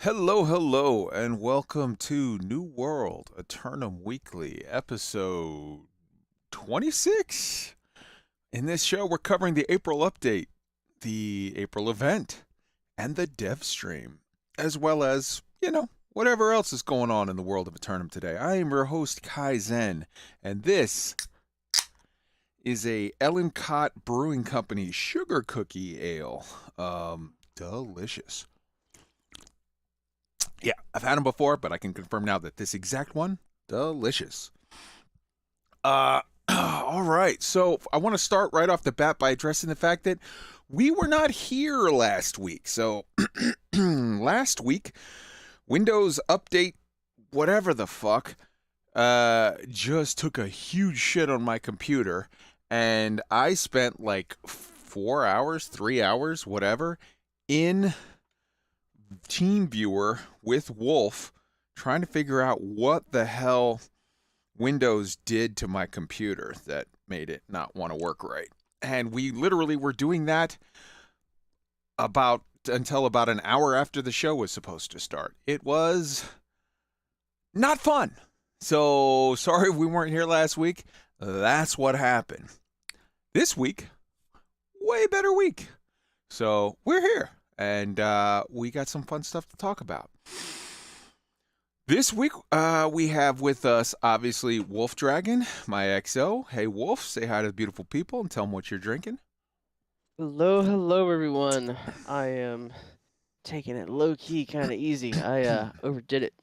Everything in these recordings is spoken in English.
Hello, hello, and welcome to New World Eternum Weekly, episode 26. In this show, we're covering the April update, the April event, and the dev stream, as well as, whatever else is going on in the world of Eternum today. I am your host, Kai Zen, and this is a Ellen Cott Brewing Company Sugar Cookie Ale. Delicious. Yeah, I've had them before, but I can confirm now that this exact one, delicious. All right. So I want to start right off the bat by addressing the fact that we were not here last week. So last week, Windows Update, whatever the fuck, just took a huge shit on my computer, and I spent like 4 hours, 3 hours, whatever, in TeamViewer with Wolf trying to figure out what the hell Windows did to my computer that made it not want to work right. And we literally were doing that until about an hour after the show was supposed to start. It was not fun. So sorry we weren't here last week. That's what happened. This week, way better week. So we're here. And we got some fun stuff to talk about. This week, we have with us, obviously, WOLFDRAGON, my XO. Hey, Wolf, say hi to the beautiful people and tell them what you're drinking. Hello, everyone. I am taking it low-key, kind of easy. I overdid it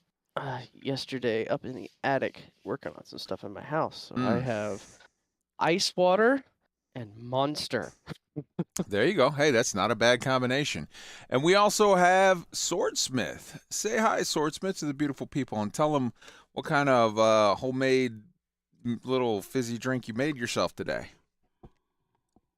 yesterday up in the attic, working on some stuff in my house. So I have ice water and Monster. There you go. Hey, that's not a bad combination. And we also have SWORDSMITH. Say hi, SWORDSMITH, to the beautiful people and tell them what kind of homemade little fizzy drink you made yourself today.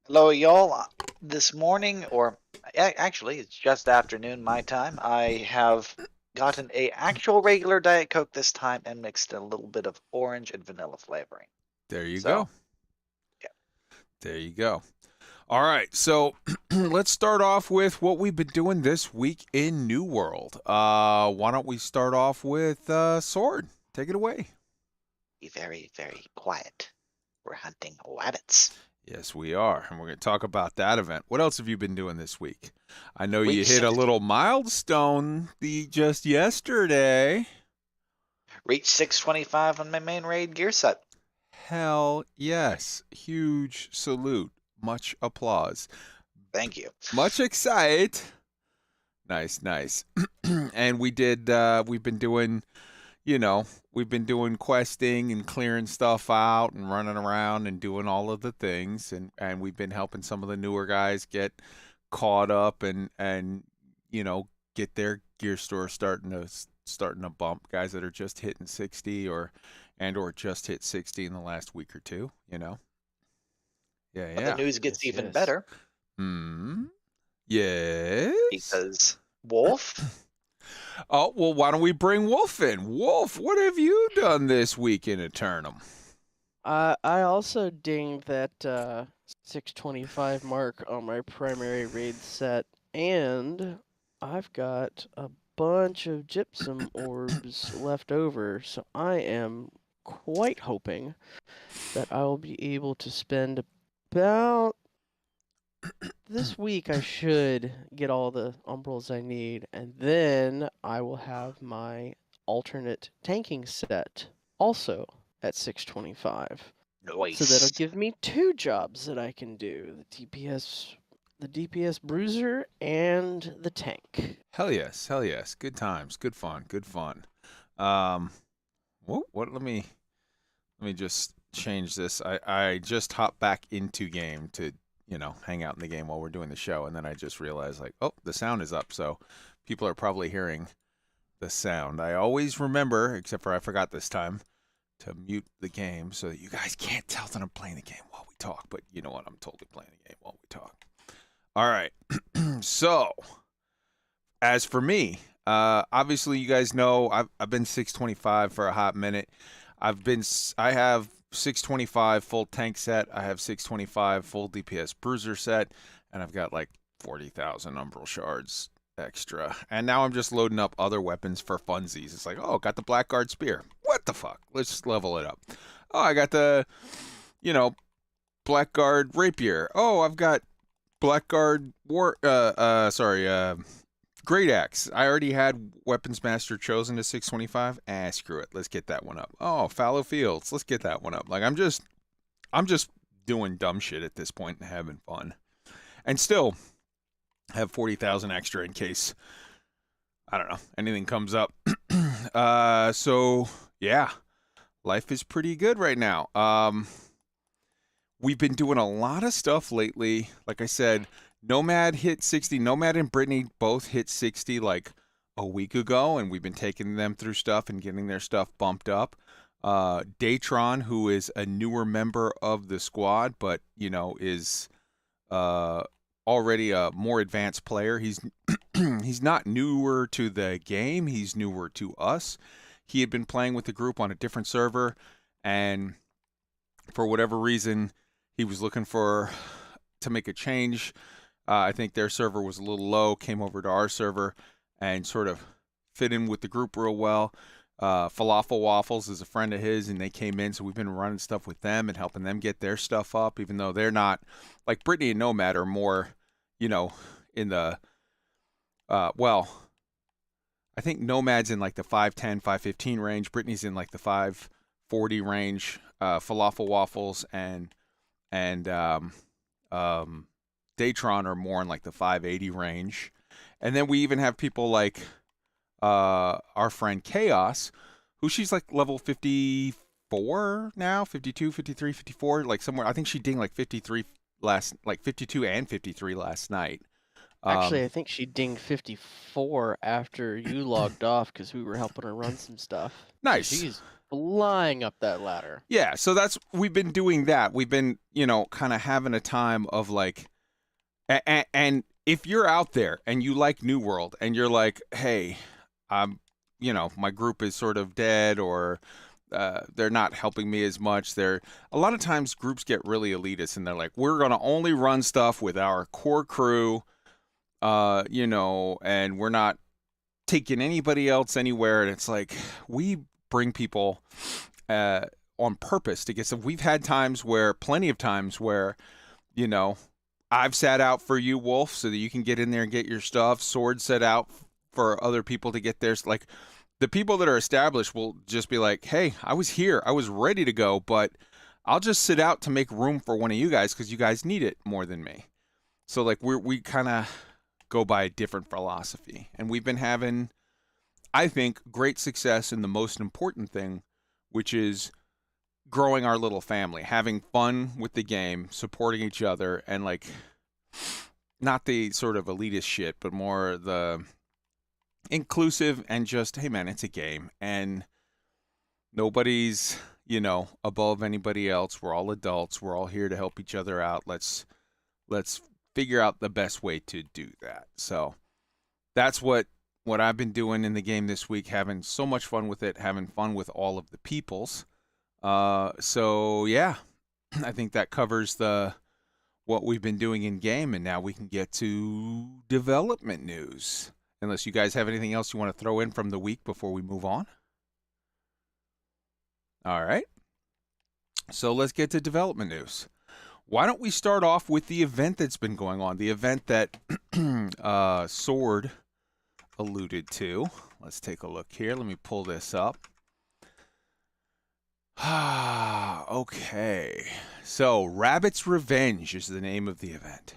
Hello, y'all. This morning, or actually, it's just afternoon my time, I have gotten a actual regular Diet Coke this time and mixed in a little bit of orange and vanilla flavoring. There you go. Yeah. There you go. All right, so let's start off with what we've been doing this week in New World. Why don't we start off with Sword? Take it away. Be very, very quiet. We're hunting rabbits. Yes, we are, and we're going to talk about that event. What else have you been doing this week? I know you hit a little milestone just yesterday. Reached 625 on my main raid gear set. Hell yes. Huge salute. Much applause. Thank you. Much excited. Nice. And we've been doing, we've been doing questing and clearing stuff out and running around and doing all of the things. And we've been helping some of the newer guys get caught up and get their gear store starting to bump. Guys that are just hitting 60 or just hit 60 in the last week or two, Yeah. But the news gets even better. Yes. Because Wolf. Oh, well, why don't we bring Wolf in? Wolf, what have you done this week in Eternum? I also dinged that 625 mark on my primary raid set, and I've got a bunch of gypsum orbs left over, so I am quite hoping that I will be able to spend about this week. I should get all the umbrals I need, and then I will have my alternate tanking set also at 625. Nice. So that'll give me 2 jobs that I can do: the DPS bruiser and the tank. Hell yes. Good times, good fun. Let me just change this. I just hopped back into game to, hang out in the game while we're doing the show, and then I just realized, the sound is up, so people are probably hearing the sound. I always remember, except for I forgot this time, to mute the game so that you guys can't tell that I'm playing the game while we talk, but you know what? I'm totally playing the game while we talk. All right. So, as for me, obviously you guys know I've been 625 for a hot minute. I have 625 full tank set. I have 625 full DPS bruiser set, and I've got like 40,000 umbral shards extra. And now I'm just loading up other weapons for funsies. It's like, oh, got the Blackguard Spear. What the fuck? Let's level it up. Oh, I got the, Blackguard Rapier. Oh, I've got Blackguard Great Axe. I already had Weapons Master chosen to 625. Screw it. Let's get that one up. Oh, Fallow Fields. Let's get that one up. Like, I'm just doing dumb shit at this point and having fun. And still have 40,000 extra in case, I don't know, anything comes up. So yeah, life is pretty good right now. We've been doing a lot of stuff lately. Like I said, Nomad hit 60. Nomad and Brittany both hit 60 like a week ago, and we've been taking them through stuff and getting their stuff bumped up. Daytron, who is a newer member of the squad, but is already a more advanced player. He's he's not newer to the game. He's newer to us. He had been playing with the group on a different server, and for whatever reason, he was looking to make a change. I think their server was a little low, came over to our server, and sort of fit in with the group real well. Falafel Waffles is a friend of his, and they came in, so we've been running stuff with them and helping them get their stuff up, even though they're not, like Brittany and Nomad are more, in the, I think Nomad's in like the 510, 515 range. Brittany's in like the 540 range. Falafel Waffles and Daytron are more in like the 580 range. And then we even have people like our friend Chaos, who she's like level 54 now, 52, 53, 54, like somewhere. I think she dinged like 52 and 53 last night. Actually, I think she dinged 54 after you logged off because we were helping her run some stuff. Nice. She's flying up that ladder. Yeah, so we've been doing that. We've been, kind of having a time of like, and if you're out there and you like New World and you're like, hey, my group is sort of dead, or they're not helping me as much. A lot of times groups get really elitist and they're like, we're going to only run stuff with our core crew, and we're not taking anybody else anywhere. And it's like, we bring people on purpose to get stuff. We've had plenty of times where, I've sat out for you, Wolf, so that you can get in there and get your stuff. Sword set out for other people to get theirs. Like, the people that are established will just be like, hey, I was here. I was ready to go, but I'll just sit out to make room for one of you guys because you guys need it more than me. So, like, we kind of go by a different philosophy. And we've been having, I think, great success in the most important thing, which is growing our little family, having fun with the game, supporting each other, and like, not the sort of elitist shit, but more the inclusive and just, hey man, it's a game and nobody's, above anybody else. We're all adults. We're all here to help each other out. Let's figure out the best way to do that. So that's what I've been doing in the game this week, having so much fun with it, having fun with all of the peoples. So yeah, I think that covers what we've been doing in game, and now we can get to development news. Unless you guys have anything else you want to throw in from the week before we move on. All right. So let's get to development news. Why don't we start off with the event that's been going on, the event that Sword alluded to. Let's take a look here. Let me pull this up. Okay. So, Rabbit's Revenge is the name of the event.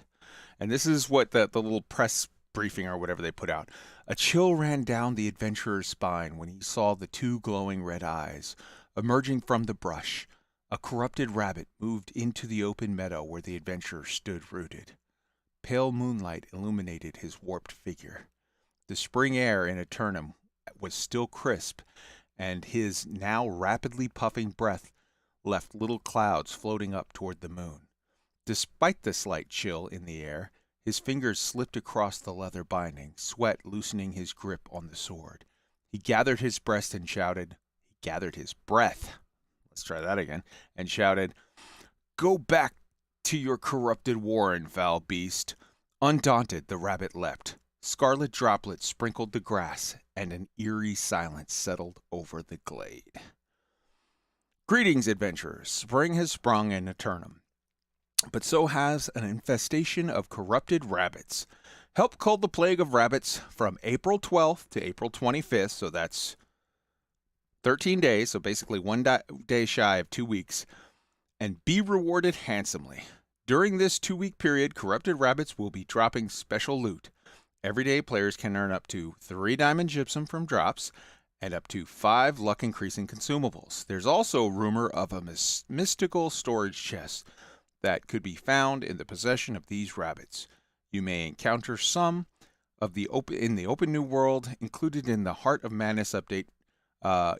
And this is what the little press briefing or whatever they put out. A chill ran down the adventurer's spine when he saw the two glowing red eyes. Emerging from the brush, a corrupted rabbit moved into the open meadow where the adventurer stood rooted. Pale moonlight illuminated his warped figure. The spring air in AETERNUM was still crisp, and his now rapidly puffing breath left little clouds floating up toward the moon. Despite the slight chill in the air, his fingers slipped across the leather binding, sweat loosening his grip on the sword. He gathered his breath and shouted, let's try that again, and shouted, "Go back to your corrupted warren, foul beast." Undaunted, the rabbit leapt. Scarlet droplets sprinkled the grass, and an eerie silence settled over the glade. Greetings, adventurers. Spring has sprung in AETERNUM, but so has an infestation of corrupted rabbits. Help cull the plague of rabbits from April 12th to April 25th, so that's 13 days, so basically one day shy of 2 weeks, and be rewarded handsomely. During this 2-week period, corrupted rabbits will be dropping special loot. Every day, players can earn up to 3 diamond gypsum from drops and up to 5 luck-increasing consumables. There's also rumor of a mystical storage chest that could be found in the possession of these rabbits. You may encounter some of in the open new world included in the Heart of Madness update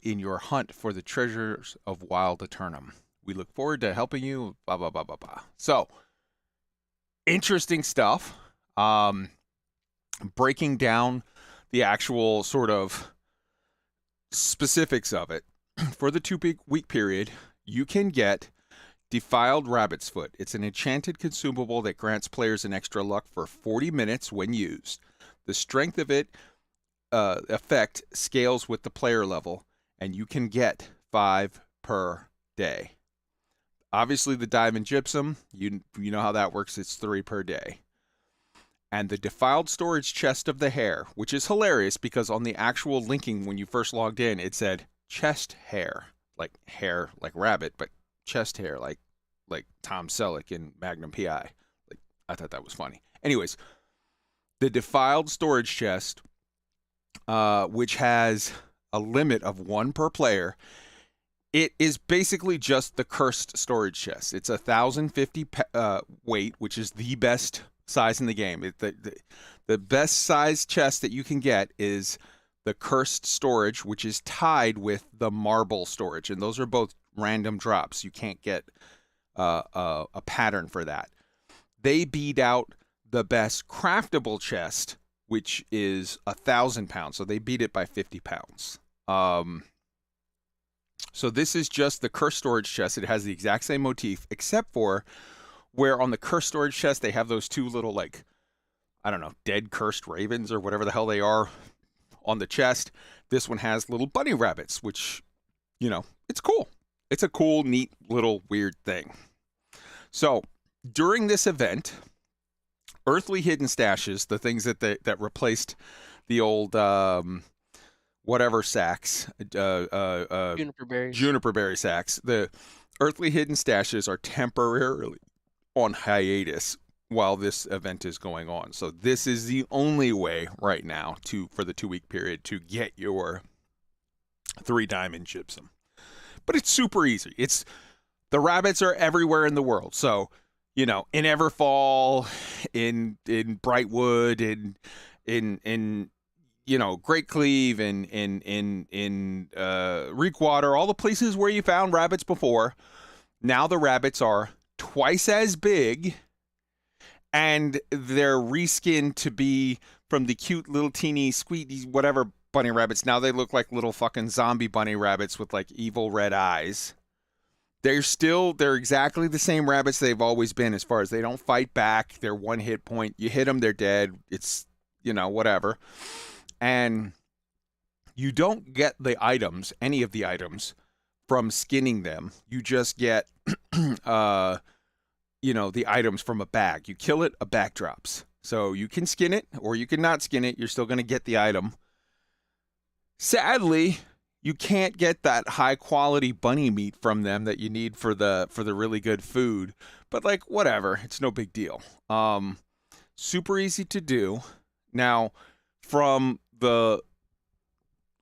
in your hunt for the treasures of Wild AETERNUM. We look forward to helping you, blah, blah, blah, blah, blah. So, interesting stuff. Breaking down the actual sort of specifics of it. For the 2-week period, you can get Defiled Rabbit's Foot. It's an enchanted consumable that grants players an extra luck for 40 minutes when used. The strength of it effect scales with the player level, and you can get 5 per day. Obviously, the diamond gypsum, you know how that works. It's 3 per day. And the Defiled Storage Chest of the Hair, which is hilarious because on the actual linking when you first logged in, it said chest hair like rabbit, but chest hair like Tom Selleck in Magnum PI. Like, I thought that was funny. Anyways, the Defiled Storage Chest, which has a limit of 1 per player, it is basically just the cursed storage chest. It's 1,050 weight, which is the best size in the game. The best size chest that you can get is the cursed storage, which is tied with the marble storage, and those are both random drops. You can't get a pattern for that. They beat out the best craftable chest, which is 1,000 pounds. So they beat it by 50 pounds. So this is just the cursed storage chest. It has the exact same motif, except for where on the cursed storage chest they have those 2 little, like, I don't know, dead cursed ravens or whatever the hell they are on the chest. This one has little bunny rabbits, which, you know, it's cool. It's a cool, neat, little weird thing. So during this event, earthly hidden stashes, the things that replaced the old whatever sacks, Juniper berry sacks, the earthly hidden stashes are temporarily on hiatus while this event is going on. So this is the only way right now for the 2-week period to get your 3 diamond gypsum. But it's super easy. The rabbits are everywhere in the world. So, you know, in Everfall, in Brightwood, in you know, Great Cleave, in Reekwater, all the places where you found rabbits before, now the rabbits are twice as big, and they're reskinned to be from the cute little teeny squeaky whatever bunny rabbits. Now they look like little fucking zombie bunny rabbits with like evil red eyes. They're exactly the same rabbits they've always been, as far as they don't fight back. They're 1 hit point. You hit them, they're dead. It's, you know, whatever. And you don't get the items, any of the items, from skinning them. You just get, you know, the items from a bag. You kill it, a bag drops. So you can skin it, or you can not skin it. You're still going to get the item. Sadly, you can't get that high quality bunny meat from them that you need for the really good food. But like, whatever, it's no big deal. Super easy to do. Now, from the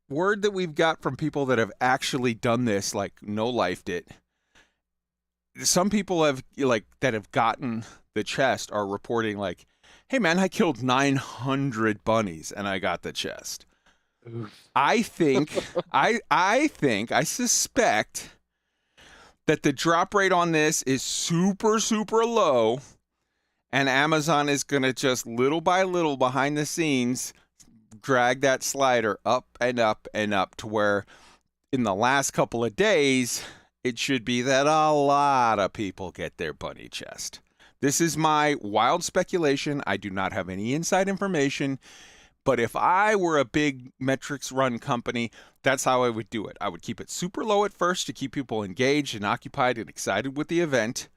word that we've got from people that have actually done this, like no-lifed it, some people have that have gotten the chest are reporting like, hey man, I killed 900 bunnies and I got the chest. Oof. I suspect that the drop rate on this is super, super low, and Amazon is going to just little by little behind the scenes drag that slider up and up and up to where in the last couple of days, it should be that a lot of people get their bunny chest. This is my wild speculation. I do not have any inside information. But if I were a big metrics run company, that's how I would do it. I would keep it super low at first to keep people engaged and occupied and excited with the event.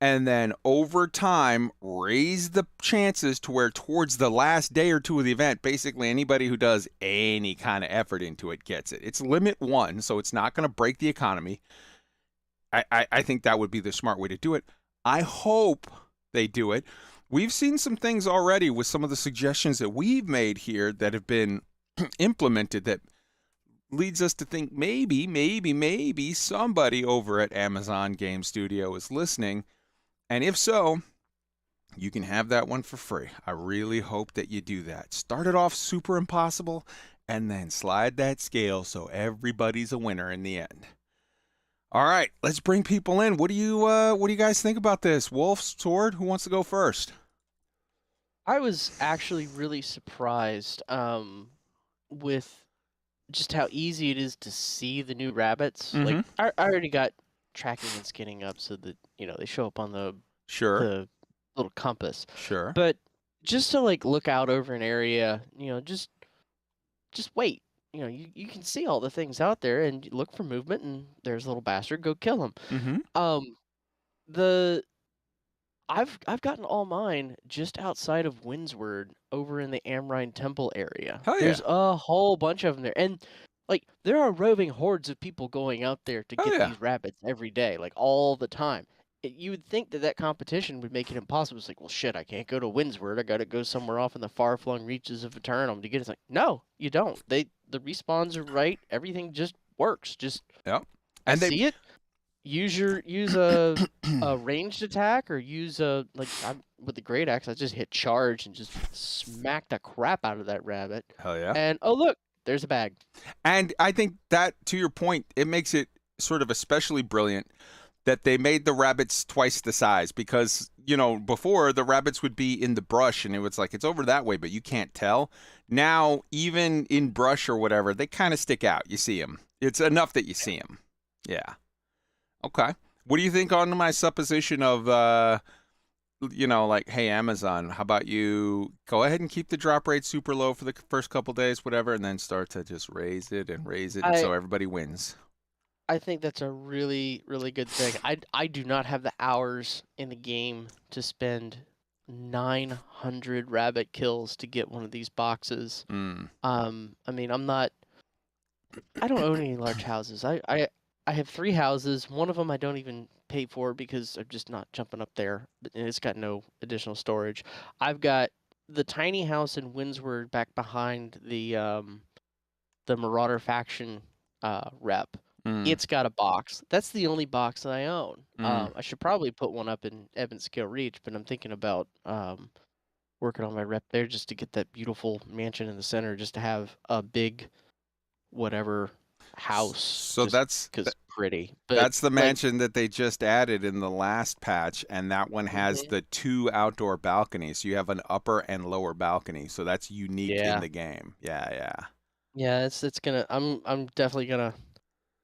And then over time, raise the chances to where towards the last day or two of the event, basically anybody who does any kind of effort into it gets it. It's limit 1, so it's not going to break the economy. I think that would be the smart way to do it. I hope they do it. We've seen some things already with some of the suggestions that we've made here that have been implemented that leads us to think maybe somebody over at Amazon Game Studio is listening. And if so, you can have that one for free. I really hope that you do that. Start it off super impossible and then slide that scale so everybody's a winner in the end. All right, let's bring people in. What do you guys think about this? Wolf, Sword, who wants to go first? I was actually really surprised with just how easy it is to see the new rabbits. Like I already got tracking and skinning up so that they show up on the little compass. Sure. But just to like look out over an area, just wait. You can see all the things out there and you look for movement, and there's a little bastard. Go kill him. I've gotten all mine just outside of Windsward, over in the Amrine Temple area. Oh, yeah. There's a whole bunch of them there, and like there are roving hordes of people going out there to get these rabbits every day, like all the time. You would think that competition would make it impossible. It's like, well, shit, I can't go to Windsward. I got to go somewhere off in the far-flung reaches of AETERNUM to get it. It's like, no, you don't. The respawns are right. Everything just works. Just and see it. Use a ranged attack, or use with the great axe. I just hit charge and just smack the crap out of that rabbit. Hell yeah! And oh look, there's a bag. And I think that, to your point, it makes it sort of especially brilliant that they made the rabbits twice the size, because before the rabbits would be in the brush and it was like it's over that way, but you can't tell. Now even in brush or whatever, they kind of stick out. You see them. It's enough that you see them. Yeah. Okay. What do you think on my supposition of, like, hey, Amazon, how about you go ahead and keep the drop rate super low for the first couple days, whatever, and then start to just raise it so everybody wins? I think that's a really, really good thing. I do not have the hours in the game to spend 900 rabbit kills to get one of these boxes. I mean, I don't own any large houses. I have 3 houses. One of them I don't even pay for because I'm just not jumping up there, and it's got no additional storage. I've got the tiny house in Windsward back behind the Marauder faction rep. It's got a box. That's the only box that I own. I should probably put one up in Evanscale Reach, but I'm thinking about working on my rep there just to get that beautiful mansion in the center, just to have a big whatever house. So that's pretty. But that's the mansion that they just added in the last patch, and that one has the 2 outdoor balconies. So you have an upper and lower balcony, so that's unique in the game. Yeah, it's gonna. I'm definitely gonna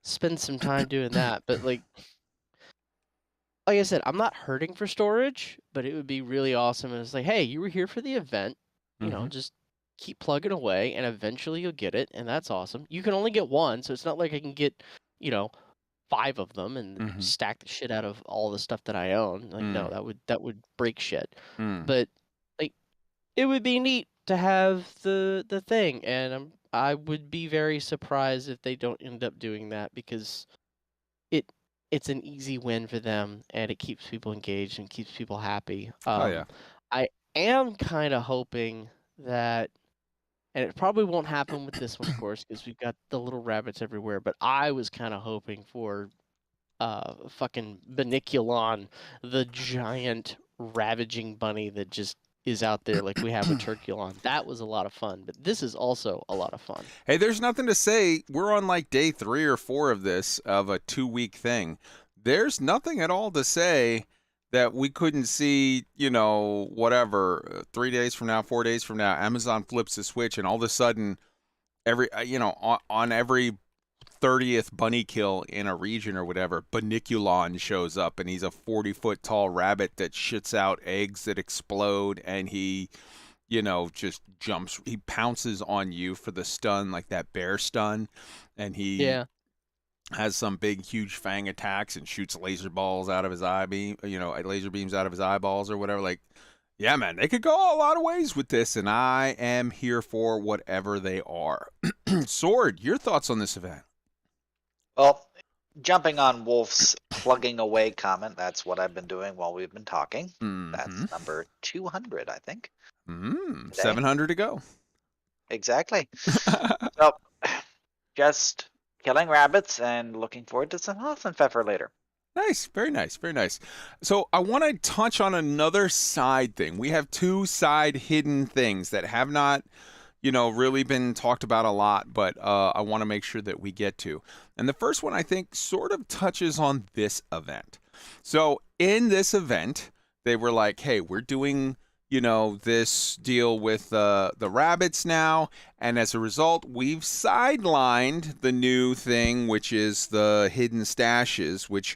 spend some time doing that. But like I said, I'm not hurting for storage, but it would be really awesome. And it's like, hey, you were here for the event, just keep plugging away, and eventually you'll get it, and that's awesome. You can only get one, so it's not like I can get 5 of them and stack the shit out of all the stuff that I own. Like, no, that would break shit. But like, it would be neat to have the thing, and I would be very surprised if they don't end up doing that, because it's an easy win for them, and it keeps people engaged and keeps people happy. I am kind of hoping that, and it probably won't happen with this one, of course, because we've got the little rabbits everywhere, but I was kind of hoping for fucking Baniculon, the giant ravaging bunny that just is out there like we have with Turkulon. That was a lot of fun, but this is also a lot of fun. Hey, there's nothing to say. We're on like day 3 or 4 of this, of a 2-week thing. There's nothing at all to say that we couldn't see, 3 days from now, 4 days from now, Amazon flips the switch, and all of a sudden, on every 30th bunny kill in a region or whatever, Baniculon shows up, and he's a 40-foot tall rabbit that shits out eggs that explode, and he, you know, just jumps. He pounces on you for the stun, like that bear stun, and he has some big, huge fang attacks and shoots laser balls out of his eye beam, you know, laser beams out of his eyeballs or whatever. Like, yeah, man, they could go a lot of ways with this, and I am here for whatever they are. Sword, your thoughts on this event? Well, jumping on Wolf's plugging away comment, that's what I've been doing while we've been talking. Mm-hmm. That's number 200, I think. 700 to go. Exactly. So, just killing rabbits and looking forward to some Hoffenpfeffer later. Nice, very nice, very nice. So I want to touch on another side thing. We have two side hidden things that have not, you know, really been talked about a lot, but I want to make sure that we get to. And the first one, I think, sort of touches on this event. So in this event, they were like, hey, we're doing, you know, this deal with the rabbits now, and as a result, we've sidelined the new thing, which is the hidden stashes, which,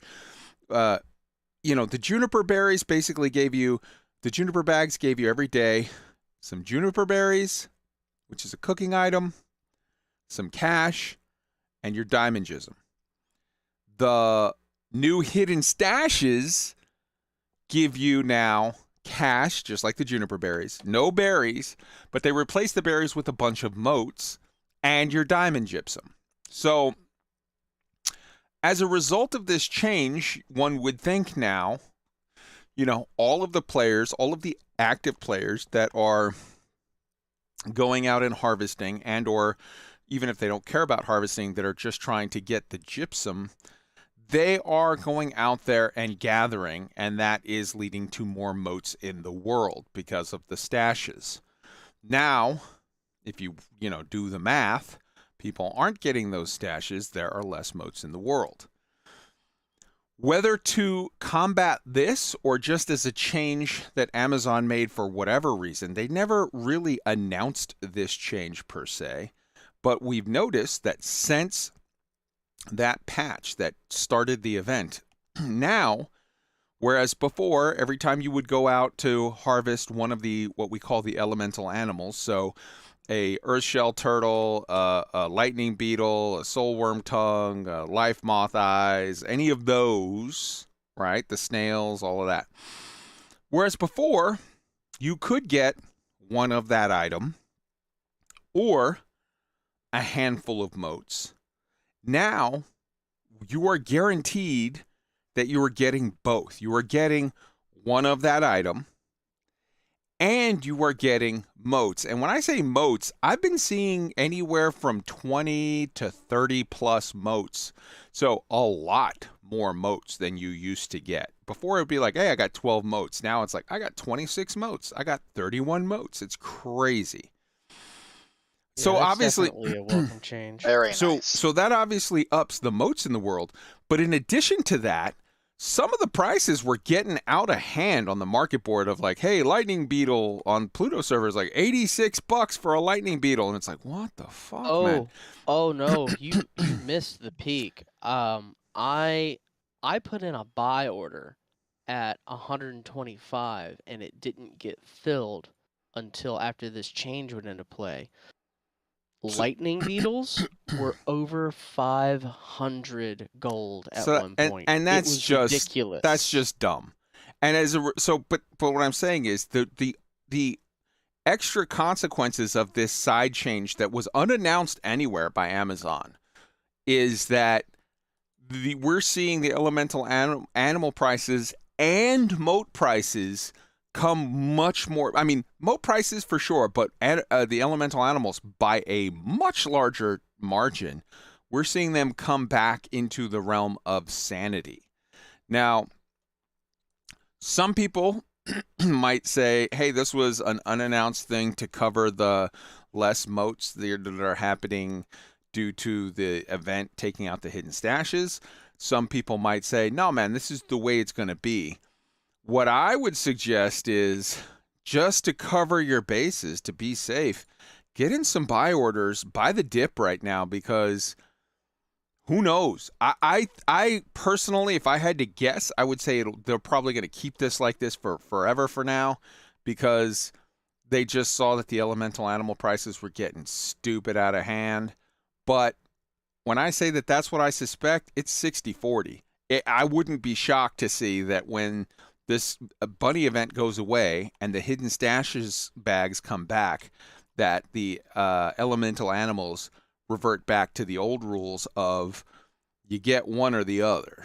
you know, the juniper berries basically gave you, the juniper bags gave you every day some juniper berries, which is a cooking item, some cash, and your diamond jism. The new hidden stashes give you now cash, just like the juniper berries. No berries, but they replace the berries with a bunch of motes and your diamond gypsum. So, as a result of this change, one would think now, you know, all of the players, all of the active players that are going out and harvesting, and or even if they don't care about harvesting, that are just trying to get the gypsum, they are going out there and gathering, and that is leading to more motes in the world because of the stashes. Now, if you know, do the math, people aren't getting those stashes, there are less motes in the world. Whether to combat this or just as a change that Amazon made for whatever reason, they never really announced this change per se, but we've noticed that since that patch that started the event, now, whereas before, every time you would go out to harvest one of the, what we call the elemental animals, so a earthshell turtle, a lightning beetle, a soulworm tongue, life moth eyes, any of those, right? The snails, all of that. Whereas before, you could get one of that item or a handful of motes. Now, you are guaranteed that you are getting both. You are getting one of that item, and you are getting motes. And when I say motes, I've been seeing anywhere from 20 to 30 plus motes. So a lot more motes than you used to get. Before it would be like, hey, I got 12 motes. Now it's like, I got 26 motes. I got 31 motes. It's crazy. Yeah, So that's obviously, definitely a welcome change. Very nice. so that obviously ups the motes in the world. But in addition to that, some of the prices were getting out of hand on the market board of like, hey, lightning beetle on Pluto servers, like $86 for a lightning beetle. And it's like, what the fuck, man? Oh no, you missed the peak. I put in a buy order at 125 and it didn't get filled until after this change went into play. Lightning beetles were over 500 gold at one point. And that's it was just ridiculous. That's just dumb. And but what I'm saying is the extra consequences of this side change that was unannounced anywhere by Amazon is that we're seeing the elemental animal prices and mote prices come much more. I mean, mote prices for sure, but the elemental animals by a much larger margin. We're seeing them come back into the realm of sanity. Now, some people might say, hey, this was an unannounced thing to cover the less motes that are happening due to the event taking out the hidden stashes. Some people might say, no, man, this is the way it's going to be. What I would suggest is just to cover your bases, to be safe, get in some buy orders, buy the dip right now, because who knows? I personally, if I had to guess, I would say they're probably going to keep this like this for forever for now, because they just saw that the elemental animal prices were getting stupid out of hand. But when I say that that's what I suspect, it's 60-40. I wouldn't be shocked to see that when this bunny event goes away and the hidden stashes bags come back, that the elemental animals revert back to the old rules of you get one or the other.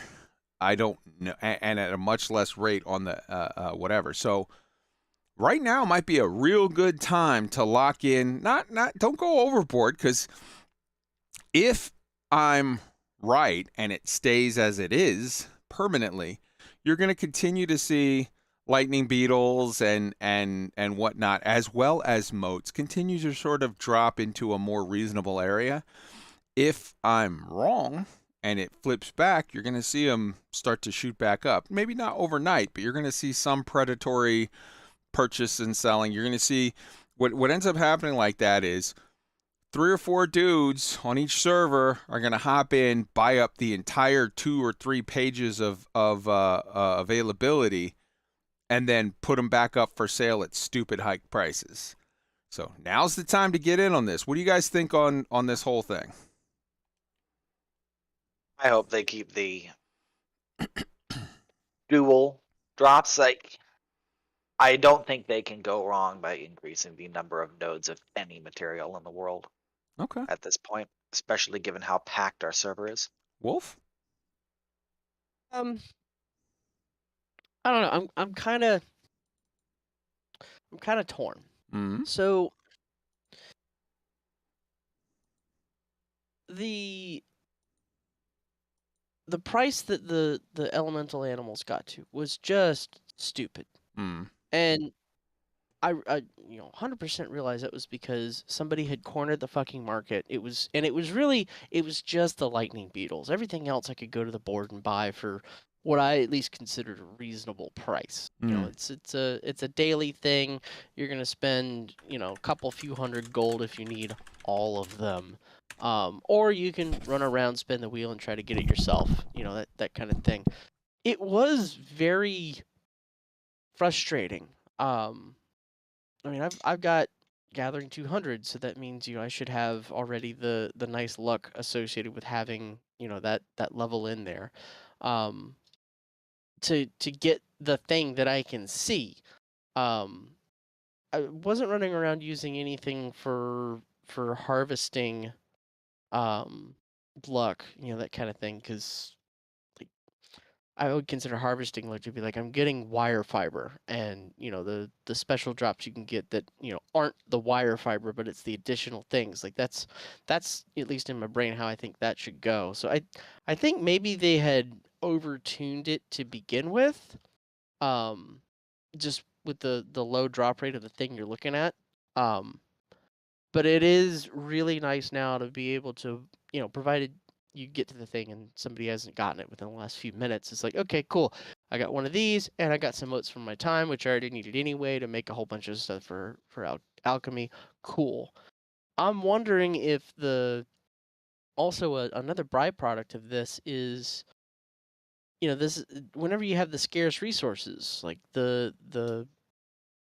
I don't know, and at a much less rate on the whatever. So right now might be a real good time to lock in. Don't go overboard, because if I'm right and it stays as it is permanently, you're going to continue to see lightning beetles and whatnot, as well as motes, continue to sort of drop into a more reasonable area. If I'm wrong and it flips back, you're going to see them start to shoot back up. Maybe not overnight, but you're going to see some predatory purchase and selling. You're going to see what ends up happening like that is 3 or 4 dudes on each server are going to hop in, buy up the entire 2 or 3 pages of availability, and then put them back up for sale at stupid hike prices. So now's the time to get in on this. What do you guys think on this whole thing? I hope they keep the dual drops. I don't think they can go wrong by increasing the number of nodes of any material in the world Okay. at this point, especially given how packed our server is. Wolf? I don't know. I'm kind of torn. Mm-hmm. So the price that the elemental animals got to was just stupid. And I 100% realized that was because somebody had cornered the fucking market. It was just the lightning beetles. Everything else I could go to the board and buy for what I at least considered a reasonable price. You know, it's a daily thing. You're gonna spend a couple few hundred gold if you need all of them. Or you can run around, spin the wheel, and try to get it yourself. That kind of thing. It was very frustrating. I mean, I've got gathering 200, so that means I should have already the nice luck associated with having that level in there, to get the thing that I can see. I wasn't running around using anything for harvesting, luck, that kind of thing, because I would consider harvesting luck to be like I'm getting wire fiber, and the special drops you can get that aren't the wire fiber, but it's the additional things. Like that's at least in my brain how I think that should go. So I think maybe they had overtuned it to begin with, just with the low drop rate of the thing you're looking at. But it is really nice now to be able to provided you get to the thing and somebody hasn't gotten it within the last few minutes, it's like, okay, cool. I got one of these, and I got some oats from my time, which I already needed anyway to make a whole bunch of stuff for alchemy. Cool. I'm wondering if another byproduct of this is, this whenever you have the scarce resources like the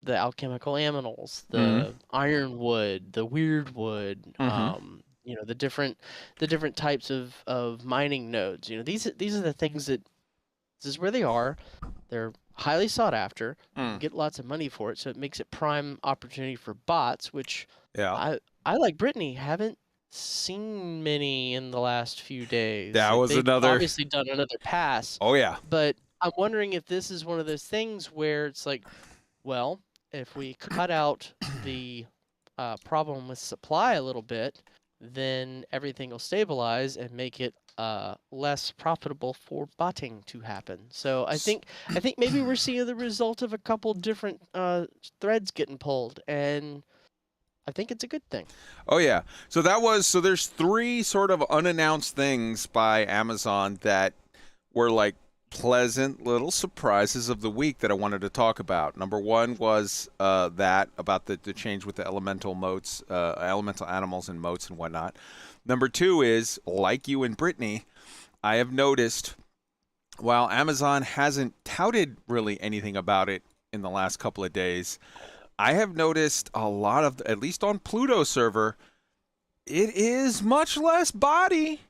alchemical aminals, the ironwood, the weirdwood, the different types of mining nodes. These are the things that this is where they are. They're highly sought after. You get lots of money for it, so it makes it prime opportunity for bots, which I like Brittany haven't seen many in the last few days. That was they've another obviously done another pass. Oh yeah. But I'm wondering if this is one of those things where it's like, well, if we cut out the problem with supply a little bit, then everything will stabilize and make it less profitable for botting to happen. So I think maybe we're seeing the result of a couple different threads getting pulled, and I think it's a good thing. Oh yeah. So there's 3 sort of unannounced things by Amazon that were like pleasant little surprises of the week that I wanted to talk about. Number 1 was that about the change with the elemental motes, elemental animals and motes and whatnot. Number 2 is, like you and Brittany, I have noticed while Amazon hasn't touted really anything about it in the last couple of days, I have noticed a lot of, at least on Pluto server, it is much less body.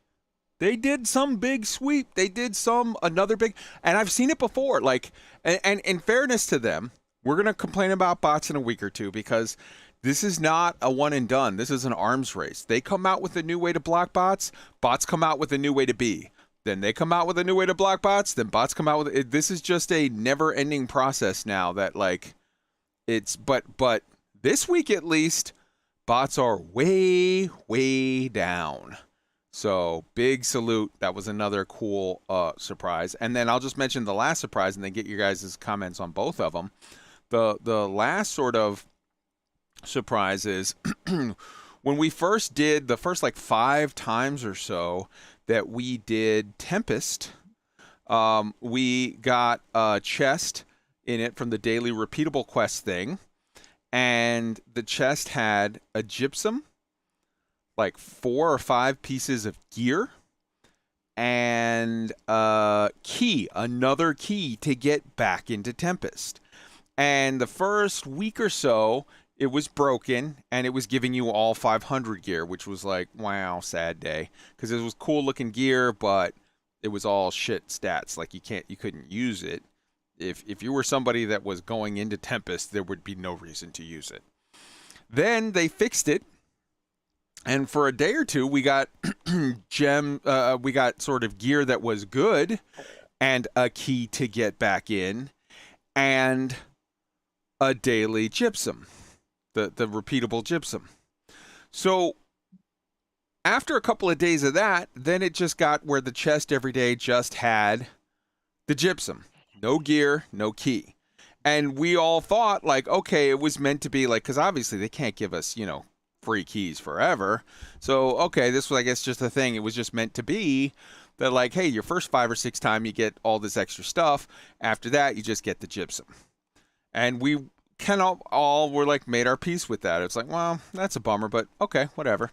They did some big sweep. They did another big, and I've seen it before. Like, and in fairness to them, we're going to complain about bots in a week or two because this is not a one and done. This is an arms race. They come out with a new way to block bots. Bots come out with a new way to be. Then they come out with a new way to block bots. Then bots come out with it. This is just a never ending process now that like it's, but this week at least, bots are way, way down. So big salute. That was another cool surprise. And then I'll just mention the last surprise and then get your guys' comments on both of them. The last sort of surprise is when we first did the first like 5 times or so that we did Tempest, we got a chest in it from the daily repeatable quest thing. And the chest had a gypsum, like 4 or 5 pieces of gear, and another key to get back into Tempest. And the first week or so, it was broken, and it was giving you all 500 gear, which was like, wow, sad day. Because it was cool looking gear, but it was all shit stats. Like you couldn't use it. If you were somebody that was going into Tempest, there would be no reason to use it. Then they fixed it. And for a day or two, we got we got sort of gear that was good and a key to get back in and a daily gypsum, the repeatable gypsum. So after a couple of days of that, then it just got where the chest every day just had the gypsum. No gear, no key. And we all thought like, okay, it was meant to be like, because obviously they can't give us, free keys forever. So, okay, this was, I guess, just a thing. It was just meant to be that, like, hey, your first 5 or 6 times you get all this extra stuff. After that, you just get the gypsum. And we kind of all were like, made our peace with that. It's like, well, that's a bummer, but okay, whatever.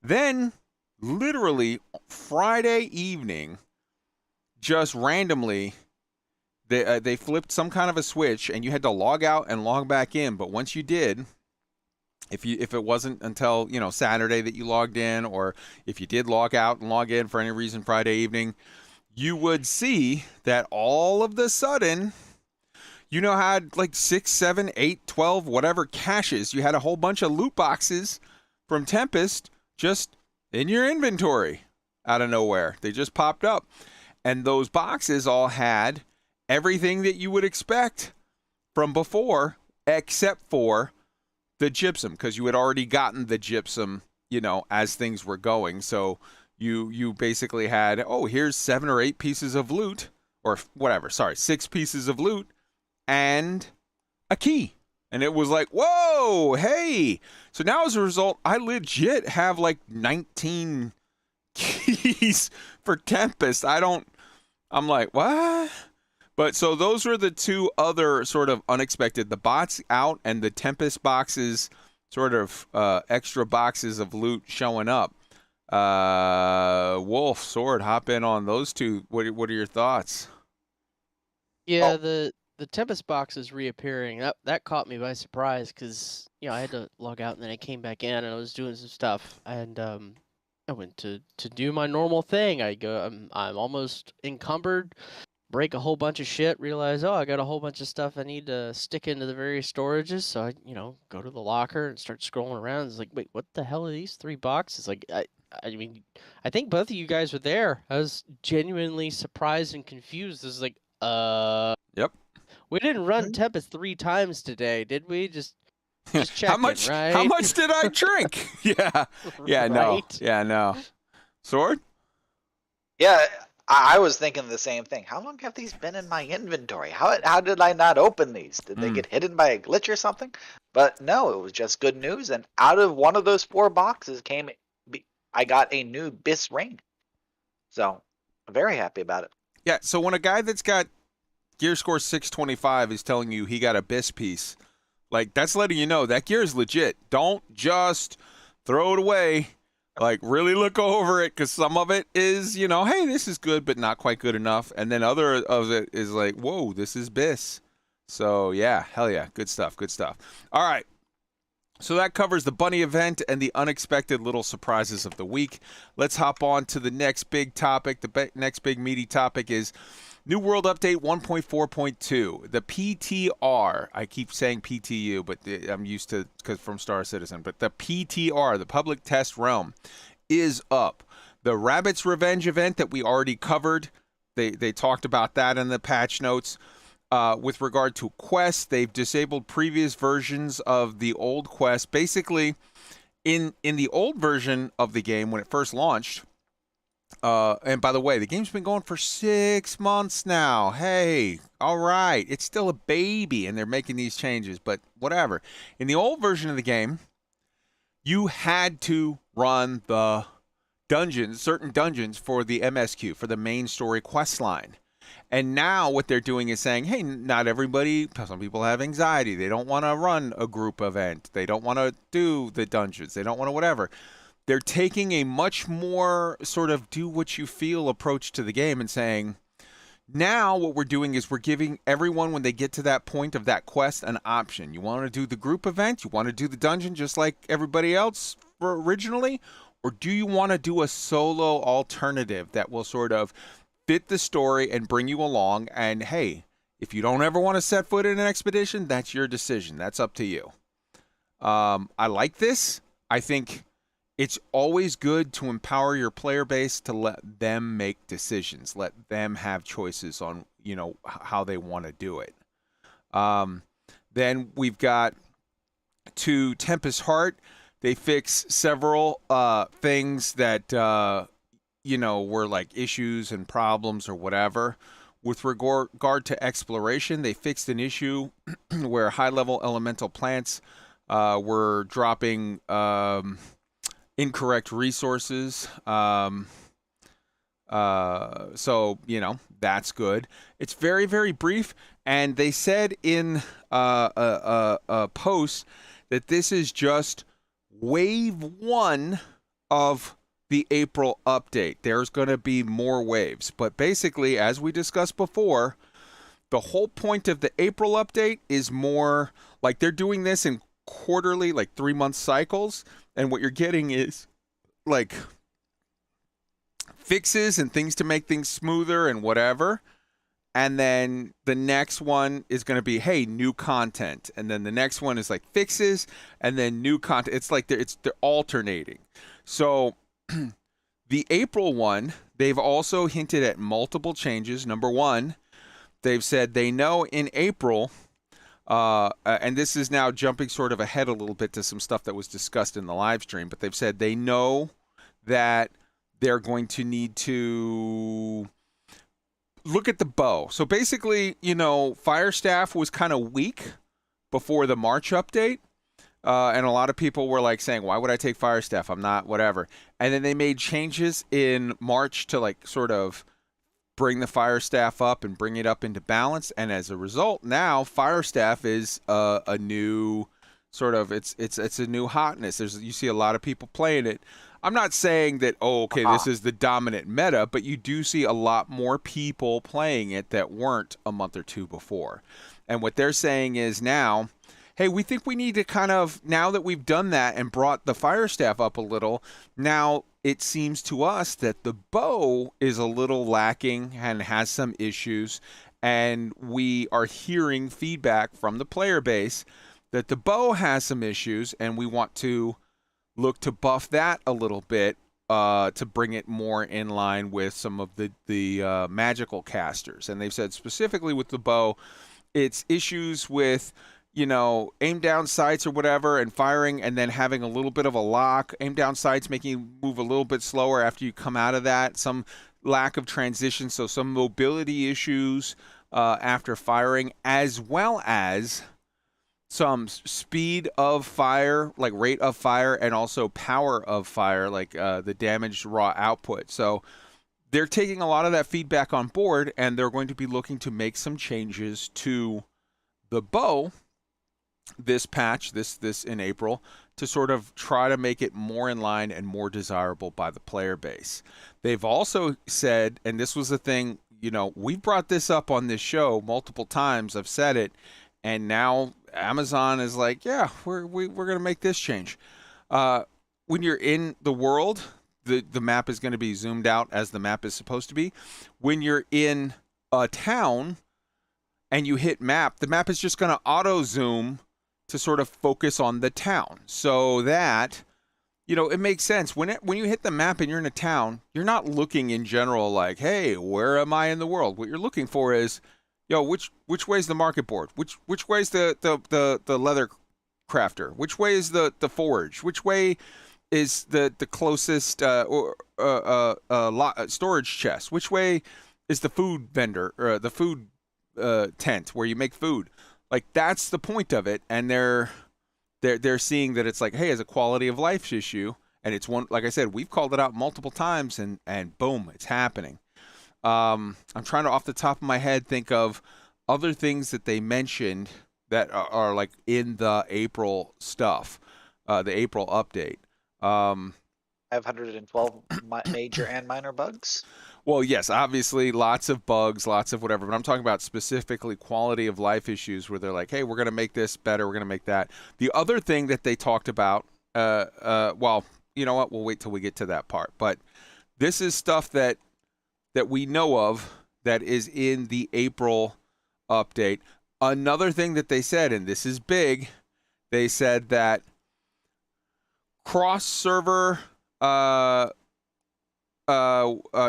Then, literally, Friday evening, just randomly, they flipped some kind of a switch, and you had to log out and log back in. But once you did, if it wasn't until Saturday that you logged in, or if you did log out and log in for any reason Friday evening, you would see that all of the sudden, had like 6, 7, 8, 12, whatever caches. You had a whole bunch of loot boxes from Tempest just in your inventory out of nowhere. They just popped up, and those boxes all had everything that you would expect from before, except for the gypsum, because you had already gotten the gypsum, as things were going. So you basically had, here's 7 or 8 pieces of loot, or whatever, 6 pieces of loot, and a key. And it was like, whoa, hey. So now as a result, I legit have like 19 keys for Tempest. I'm like, what? But so those were the 2 other sort of unexpected, the bots out and the Tempest boxes, sort of extra boxes of loot showing up. Wolf, Sword, hop in on those 2. What are your thoughts? Yeah, the Tempest boxes reappearing, that caught me by surprise because, I had to log out and then I came back in and I was doing some stuff. And I went to do my normal thing. I'm almost encumbered. Break a whole bunch of shit, realize, I got a whole bunch of stuff I need to stick into the various storages. So I, go to the locker and start scrolling around. It's like, wait, what the hell are these 3 boxes? Like, I mean, I think both of you guys were there. I was genuinely surprised and confused. It was like, Yep. We didn't run Tempest 3 times today, did we? Just checking, how much? right? How much did I drink? Yeah. Right? No. Sword? Yeah, I was thinking the same thing. How long have these been in my inventory? How did I not open these? Did they get hidden by a glitch or something? But no, it was just good news. And out of one of those 4 boxes I got a new BIS ring. So I'm very happy about it. Yeah, so when a guy that's got gear score 625 is telling you he got a BIS piece, like, that's letting you know that gear is legit. Don't just throw it away. Like, really look over it, because some of it is, hey, this is good, but not quite good enough. And then other of it is like, whoa, this is BIS. So yeah, hell yeah, good stuff, good stuff. All right. So that covers the bunny event and the unexpected little surprises of the week. Let's hop on to the next big topic. The next big meaty topic is New World Update 1.4.2, the PTR. I keep saying PTU, but I'm used to because from Star Citizen. But the PTR, the Public Test Realm, is up. The Rabbit's Revenge event that we already covered, they talked about that in the patch notes. With regard to quests, they've disabled previous versions of the old quest. Basically, in the old version of the game when it first launched, and by the way, the game's been going for 6 months now. Hey, all right, it's still a baby, and they're making these changes, but whatever. In the old version of the game, you had to run the dungeons, certain dungeons for the MSQ, for the main story quest line. And now what they're doing is saying, hey, not everybody, some people have anxiety. They don't want to run a group event. They don't want to do the dungeons. They don't want to whatever. They're taking a much more sort of do what you feel approach to the game and saying, now what we're doing is we're giving everyone, when they get to that point of that quest, an option. You want to do the group event? You want to do the dungeon just like everybody else originally? Or do you want to do a solo alternative that will sort of fit the story and bring you along? And hey, if you don't ever want to set foot in an expedition, that's your decision. That's up to you. I like this. I think it's always good to empower your player base to let them make decisions, let them have choices on, how they want to do it. Then we've got to Tempest Heart. They fix several things that were like issues and problems or whatever. With regard to exploration, they fixed an issue where high-level elemental plants were dropping incorrect resources. So, that's good. It's very, very brief. And they said in a post that this is just wave 1 of the April update. There's going to be more waves. But basically, as we discussed before, the whole point of the April update is more like they're doing this in quarterly, like 3-month cycles. And what you're getting is like fixes and things to make things smoother and whatever. And then the next one is going to be, hey, new content. And then the next one is like fixes and then new content. It's like they're alternating. So the April one, they've also hinted at multiple changes. Number one, they've said they know in April, and this is now jumping sort of ahead a little bit to some stuff that was discussed in the live stream, but they've said they know that they're going to need to look at the bow. So basically, Firestaff was kind of weak before the March update. And a lot of people were like saying, why would I take Firestaff? I'm not whatever. And then they made changes in March to like sort of bring the Firestaff up and bring it up into balance. And as a result, now Firestaff is a new sort of, it's a new hotness. You see a lot of people playing it. I'm not saying that, this is the dominant meta, but you do see a lot more people playing it that weren't a month or two before. And what they're saying is now, hey, we think we need to kind of, now that we've done that and brought the Firestaff up a little, now it seems to us that the bow is a little lacking and has some issues. And we are hearing feedback from the player base that the bow has some issues, and we want to look to buff that a little bit to bring it more in line with some of the magical casters. And they've said specifically with the bow, it's issues with, aim down sights or whatever and firing and then having a little bit of a lock. Aim down sights making you move a little bit slower after you come out of that. Some lack of transition, so some mobility issues after firing, as well as some speed of fire, like rate of fire, and also power of fire, like the damaged raw output. So they're taking a lot of that feedback on board, and they're going to be looking to make some changes to the bow this patch, this in April, to sort of try to make it more in line and more desirable by the player base. They've also said, and this was the thing, you know, we've brought this up on this show multiple times. I've said it, and now Amazon is like, yeah, we're going to make this change. When you're in the world, the map is going to be zoomed out as the map is supposed to be. When you're in a town and you hit map, the map is just going to auto zoom to sort of focus on the town, so that, you know, it makes sense. When you hit the map and you're in a town, you're not looking in general like, hey, where am I in the world? What you're looking for is, yo, which way's the market board? Which way's the leather crafter? Which way is the forge? Which way is the closest storage chest? Which way is the food vendor or the food tent where you make food? Like, that's the point of it, and they're seeing that it's like, hey, it's a quality of life issue, and it's one, like I said, we've called it out multiple times, and boom, it's happening. I'm trying to, off the top of my head, think of other things that they mentioned that are like in the April stuff, the April update. 512 major and minor bugs. Well, yes, obviously lots of bugs, lots of whatever, but I'm talking about specifically quality of life issues where they're like, hey, we're going to make this better, we're going to make that. The other thing that they talked about, well, you know what, we'll wait till we get to that part, but this is stuff that we know of that is in the April update. Another thing that they said, and this is big, they said that cross-server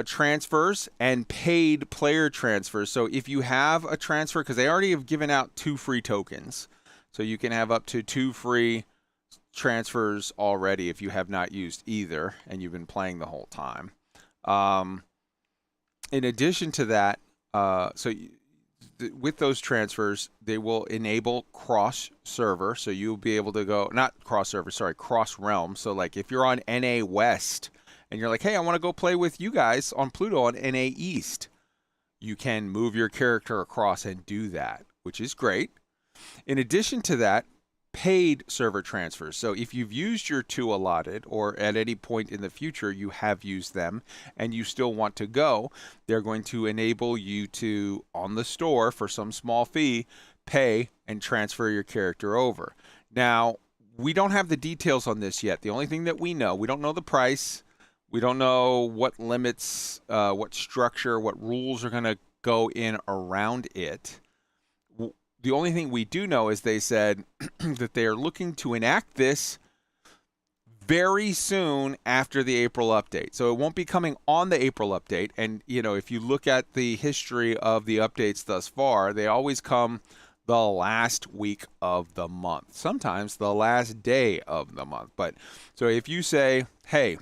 transfers and paid player transfers. So if you have a transfer, because they already have given out 2 free tokens, so you can have up to 2 free transfers already if you have not used either and you've been playing the whole time. In addition to that, with those transfers, they will enable cross-server, so you'll be able to go, not cross-server, sorry, cross-realm. So like if you're on NA West and you're like, hey, I want to go play with you guys on Pluto on NA East, you can move your character across and do that, which is great. In addition to that, paid server transfers. So if you've used your 2 allotted, or at any point in the future you have used them and you still want to go, they're going to enable you to, on the store for some small fee, pay and transfer your character over. Now, we don't have the details on this yet. The only thing that we don't know the price, we don't know what limits, what structure, what rules are going to go in around it. The only thing we do know is they said that they are looking to enact this very soon after the April update. So it won't be coming on the April update. And, you know, if you look at the history of the updates thus far, they always come the last week of the month, sometimes the last day of the month. But so if you say, hey,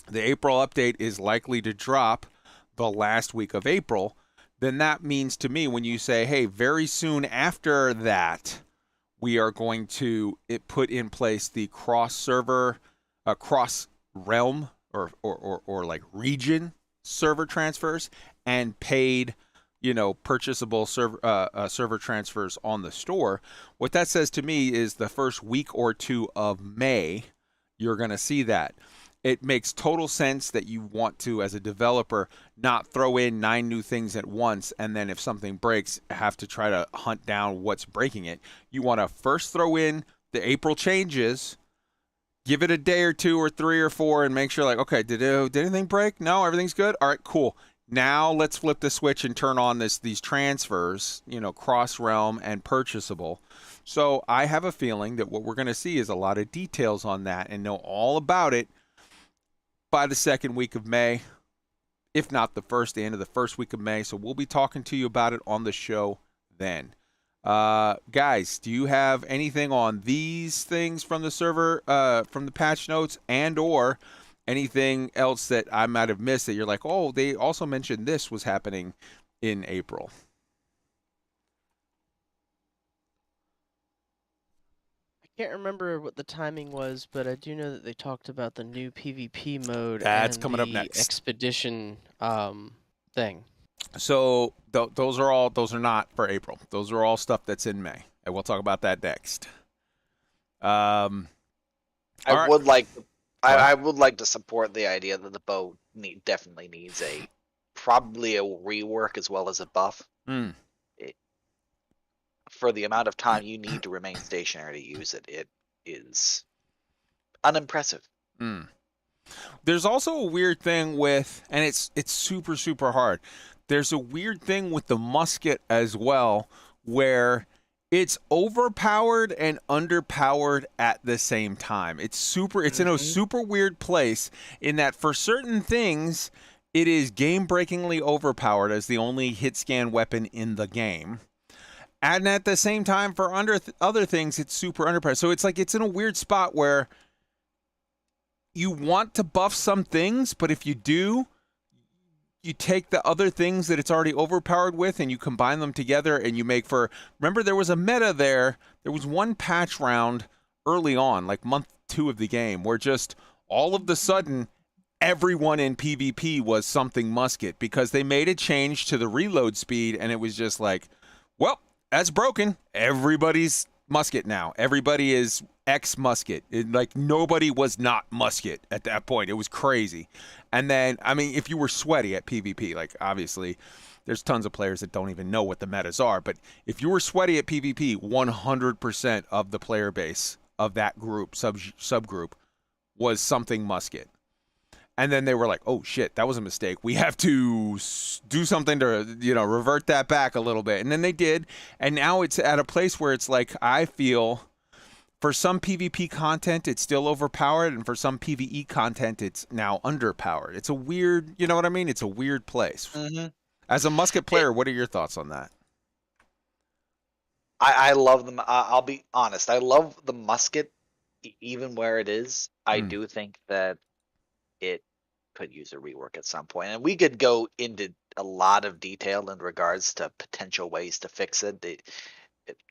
the April update is likely to drop the last week of April, then that means to me when you say, hey, very soon after that, we are going to put in place the cross-server, cross-realm or like region server transfers and paid, you know, purchasable server transfers on the store. What that says to me is the first week or 2 of May, you're going to see that. It makes total sense that you want to, as a developer, not throw in 9 new things at once, and then if something breaks, have to try to hunt down what's breaking it. You want to first throw in the April changes, give it a day or 2 or 3 or 4, and make sure, like, okay, did anything break? No, everything's good? All right, cool. Now let's flip the switch and turn on these transfers, you know, cross-realm and purchasable. So I have a feeling that what we're going to see is a lot of details on that and know all about it by the second week of May, if not the end of the first week of May. So we'll be talking to you about it on the show then. Guys, do you have anything on these things from the server, from the patch notes, and or anything else that I might have missed that you're like, oh, they also mentioned this was happening in April? I can't remember what the timing was, but I do know that they talked about the new PvP mode That's and coming the up next. expedition thing. So those are not for April. Those are all stuff that's in May, and we'll talk about that next. I would like to support the idea that the bow definitely needs a probably a rework as well as a buff. Mm. For the amount of time you need to remain stationary to use it, it is unimpressive. Mm. There's also a weird thing with, and it's super, super hard. There's a weird thing with the musket as well, where it's overpowered and underpowered at the same time. It's in a super weird place in that for certain things, it is game-breakingly overpowered as the only hit scan weapon in the game. And at the same time, for other things, it's super underpowered. So it's like it's in a weird spot where you want to buff some things, but if you do, you take the other things that it's already overpowered with and you combine them together and you make for... Remember, there was a meta there. There was one patch round early on, like month 2 of the game, where just all of the sudden, everyone in PvP was something musket because they made a change to the reload speed and it was just like, well, that's broken. Everybody's musket now. Everybody is X musket. Like nobody was not musket at that point. It was crazy. And then, I mean, if you were sweaty at PvP, like obviously there's tons of players that don't even know what the metas are, but if you were sweaty at PvP, 100% of the player base of that group, subgroup, was something musket. And then they were like, oh shit, that was a mistake. We have to do something to, revert that back a little bit. And then they did. And now it's at a place where it's like, I feel for some PvP content, it's still overpowered. And for some PvE content, it's now underpowered. It's a weird, you know what I mean? It's a weird place. Mm-hmm. As a musket player, what are your thoughts on that? I love them. I'll be honest. I love the musket, even where it is. I do think that it could use a rework at some point, and we could go into a lot of detail in regards to potential ways to fix it,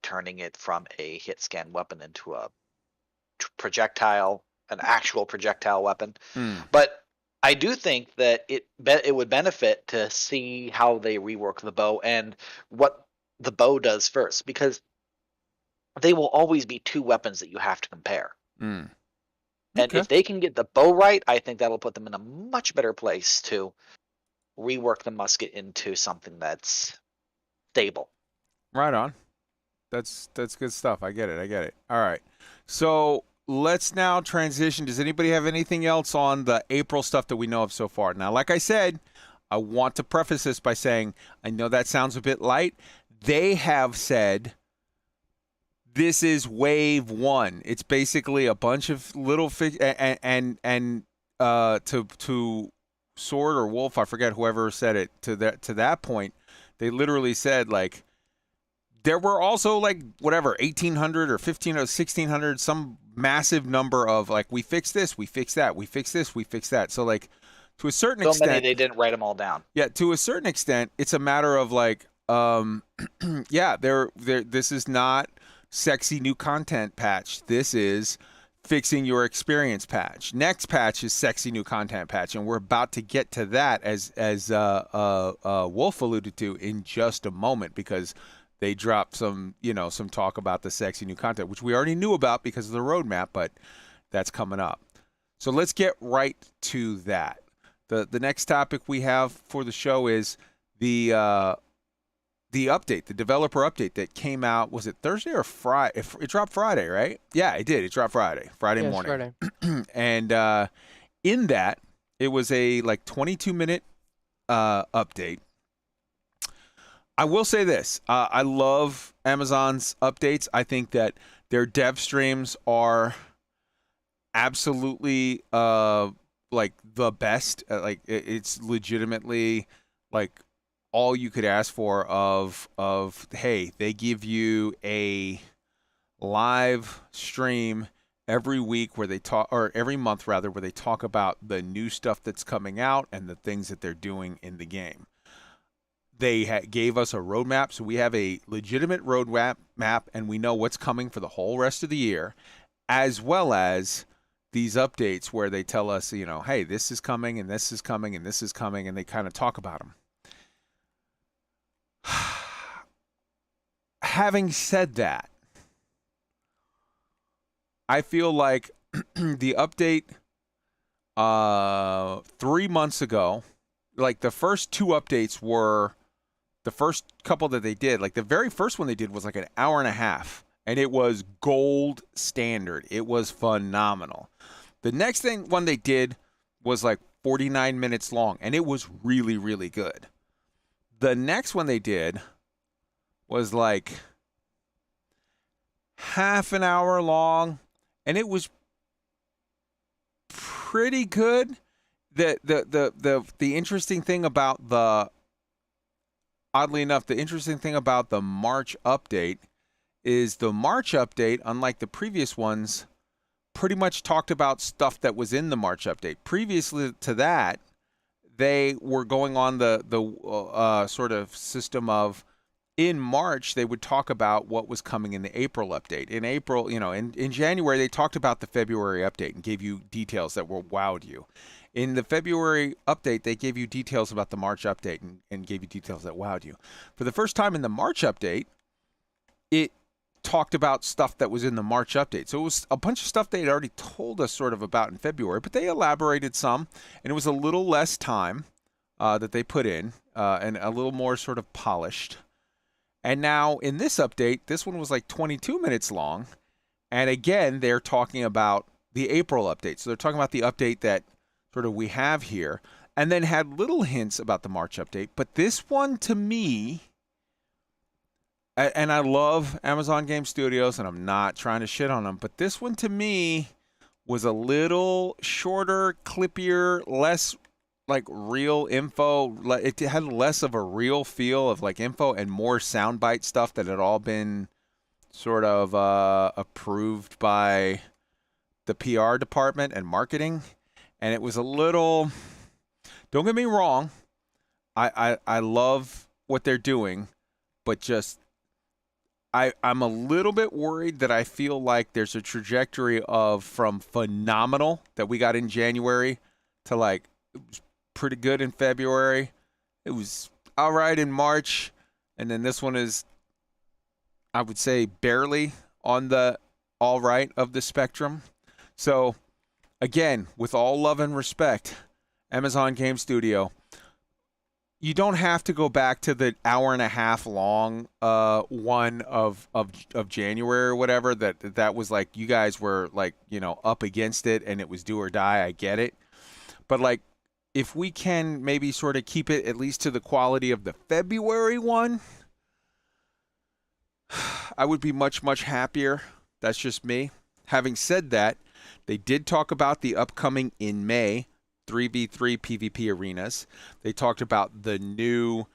turning it from a hit scan weapon into a projectile, an actual projectile weapon. But I do think that it would benefit to see how they rework the bow and what the bow does first, because they will always be 2 weapons that you have to compare. And if they can get the bow right, I think that'll put them in a much better place to rework the musket into something that's stable. Right on. That's good stuff. I get it. All right. So let's now transition. Does anybody have anything else on the April stuff that we know of so far? Now, like I said, I want to preface this by saying, I know that sounds a bit light. They have said... This is wave 1. It's basically a bunch of little to Sword or Wolf, I forget whoever said it to that point. They literally said like there were also like whatever 1,800 or 1,500 or 1,600, some massive number of like we fixed this, we fixed that, we fixed this, we fixed that. So like to a certain extent, so many they didn't write them all down. Yeah, to a certain extent, it's a matter of like yeah, this is not sexy new content patch. This is fixing your experience patch. Next patch is sexy new content patch, and we're about to get to that as Wolf alluded to in just a moment, because they dropped some talk about the sexy new content, which we already knew about because of the roadmap, but that's coming up. So let's get right to that. The next topic we have for the show is the update, the developer update that came out. Was it Thursday or Friday? It dropped Friday, right? Yeah, it did. It dropped Friday morning. Friday. And in that, it was a like 22-minute update. I will say this. I love Amazon's updates. I think that their dev streams are absolutely like the best. Like it's legitimately like all you could ask for of hey, they give you a live stream every week where they talk, or every month rather, where they talk about the new stuff that's coming out and the things that they're doing in the game. They gave us a roadmap, so we have a legitimate roadmap, and we know what's coming for the whole rest of the year, as well as these updates where they tell us, hey, this is coming, and this is coming, and this is coming, and they kind of talk about them. Having said that, I feel like the update 3 months ago, like the first 2 updates were the first couple that they did. Like the very first one they did was like an hour and a half, and it was gold standard. It was phenomenal. The next one they did was like 49 minutes long, and it was really, really good. The next one they did was like half an hour long, and it was pretty good. The interesting thing about oddly enough, the interesting thing about the March update is the March update, unlike the previous ones, pretty much talked about stuff that was in the March update. Previously to that, they were going on the sort of system of, in March, they would talk about what was coming in the April update. In April, in January, they talked about the February update and gave you details that wowed you. In the February update, they gave you details about the March update and gave you details that wowed you. For the first time in the March update, it talked about stuff that was in the March update. So it was a bunch of stuff they had already told us sort of about in February, but they elaborated some, and it was a little less time that they put in and a little more sort of polished. And now in this update, this one was like 22 minutes long. And again, they're talking about the April update. So they're talking about the update that sort of we have here, and then had little hints about the March update. But this one, to me, and I love Amazon Game Studios, and I'm not trying to shit on them, but this one to me was a little shorter, clippier, less like real info. It had less of a real feel of like info and more soundbite stuff that had all been sort of approved by the PR department and marketing. And it was a little, don't get me wrong, I love what they're doing, but just I'm a little bit worried that I feel like there's a trajectory of from phenomenal that we got in January to like it was pretty good in February. It was all right in March. And then this one is, I would say, barely on the all right of the spectrum. So again, with all love and respect, Amazon Game Studio, you don't have to go back to the hour and a half long one of January or whatever. That was like, you guys were like, up against it and it was do or die. I get it. But like, if we can maybe sort of keep it at least to the quality of the February one, I would be much, much happier. That's just me. Having said that, they did talk about the upcoming in May 3v3 PvP arenas. They talked about the new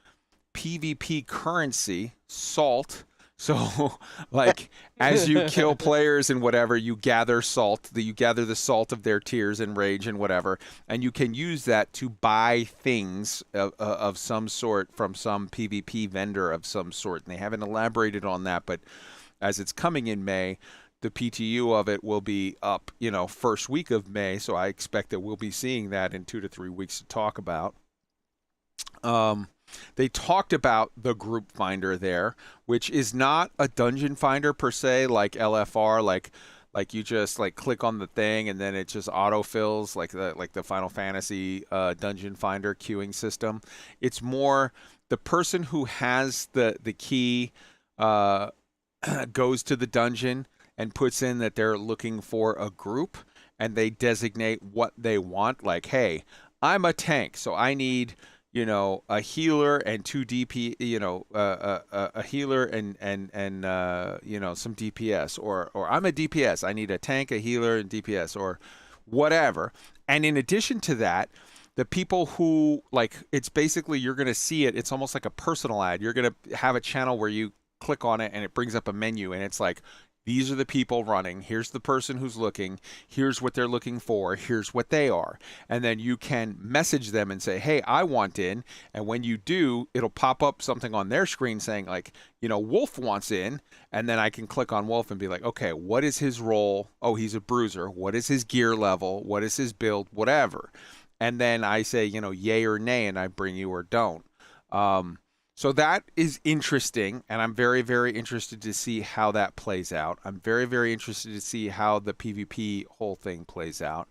PvP currency, salt. So, like, as you kill players and whatever, you gather salt. You gather the salt of their tears and rage and whatever, and you can use that to buy things of some sort from some PvP vendor of some sort. And they haven't elaborated on that, but as it's coming in May, the PTU of it will be up, first week of May. So I expect that we'll be seeing that in 2 to 3 weeks to talk about. They talked about the group finder there, which is not a dungeon finder per se, like LFR, like you just like click on the thing and then it just autofills like the Final Fantasy dungeon finder queuing system. It's more the person who has the key goes to the dungeon and puts in that they're looking for a group, and they designate what they want. Like, hey, I'm a tank, so I need, a healer and 2 DP, a healer and some DPS, or I'm a DPS, I need a tank, a healer, and DPS, or whatever. And in addition to that, the people who, like, it's basically, you're going to see it, it's almost like a personal ad. You're going to have a channel where you click on it and it brings up a menu, and it's like, these are the people running. Here's the person who's looking. Here's what they're looking for. Here's what they are. And then you can message them and say, hey, I want in. And when you do, it'll pop up something on their screen saying like, Wolf wants in. And then I can click on Wolf and be like, okay, what is his role? Oh, he's a bruiser. What is his gear level? What is his build? Whatever. And then I say, yay or nay, and I bring you or don't. So that is interesting, and I'm very, very interested to see how that plays out. I'm very, very interested to see how the PvP whole thing plays out.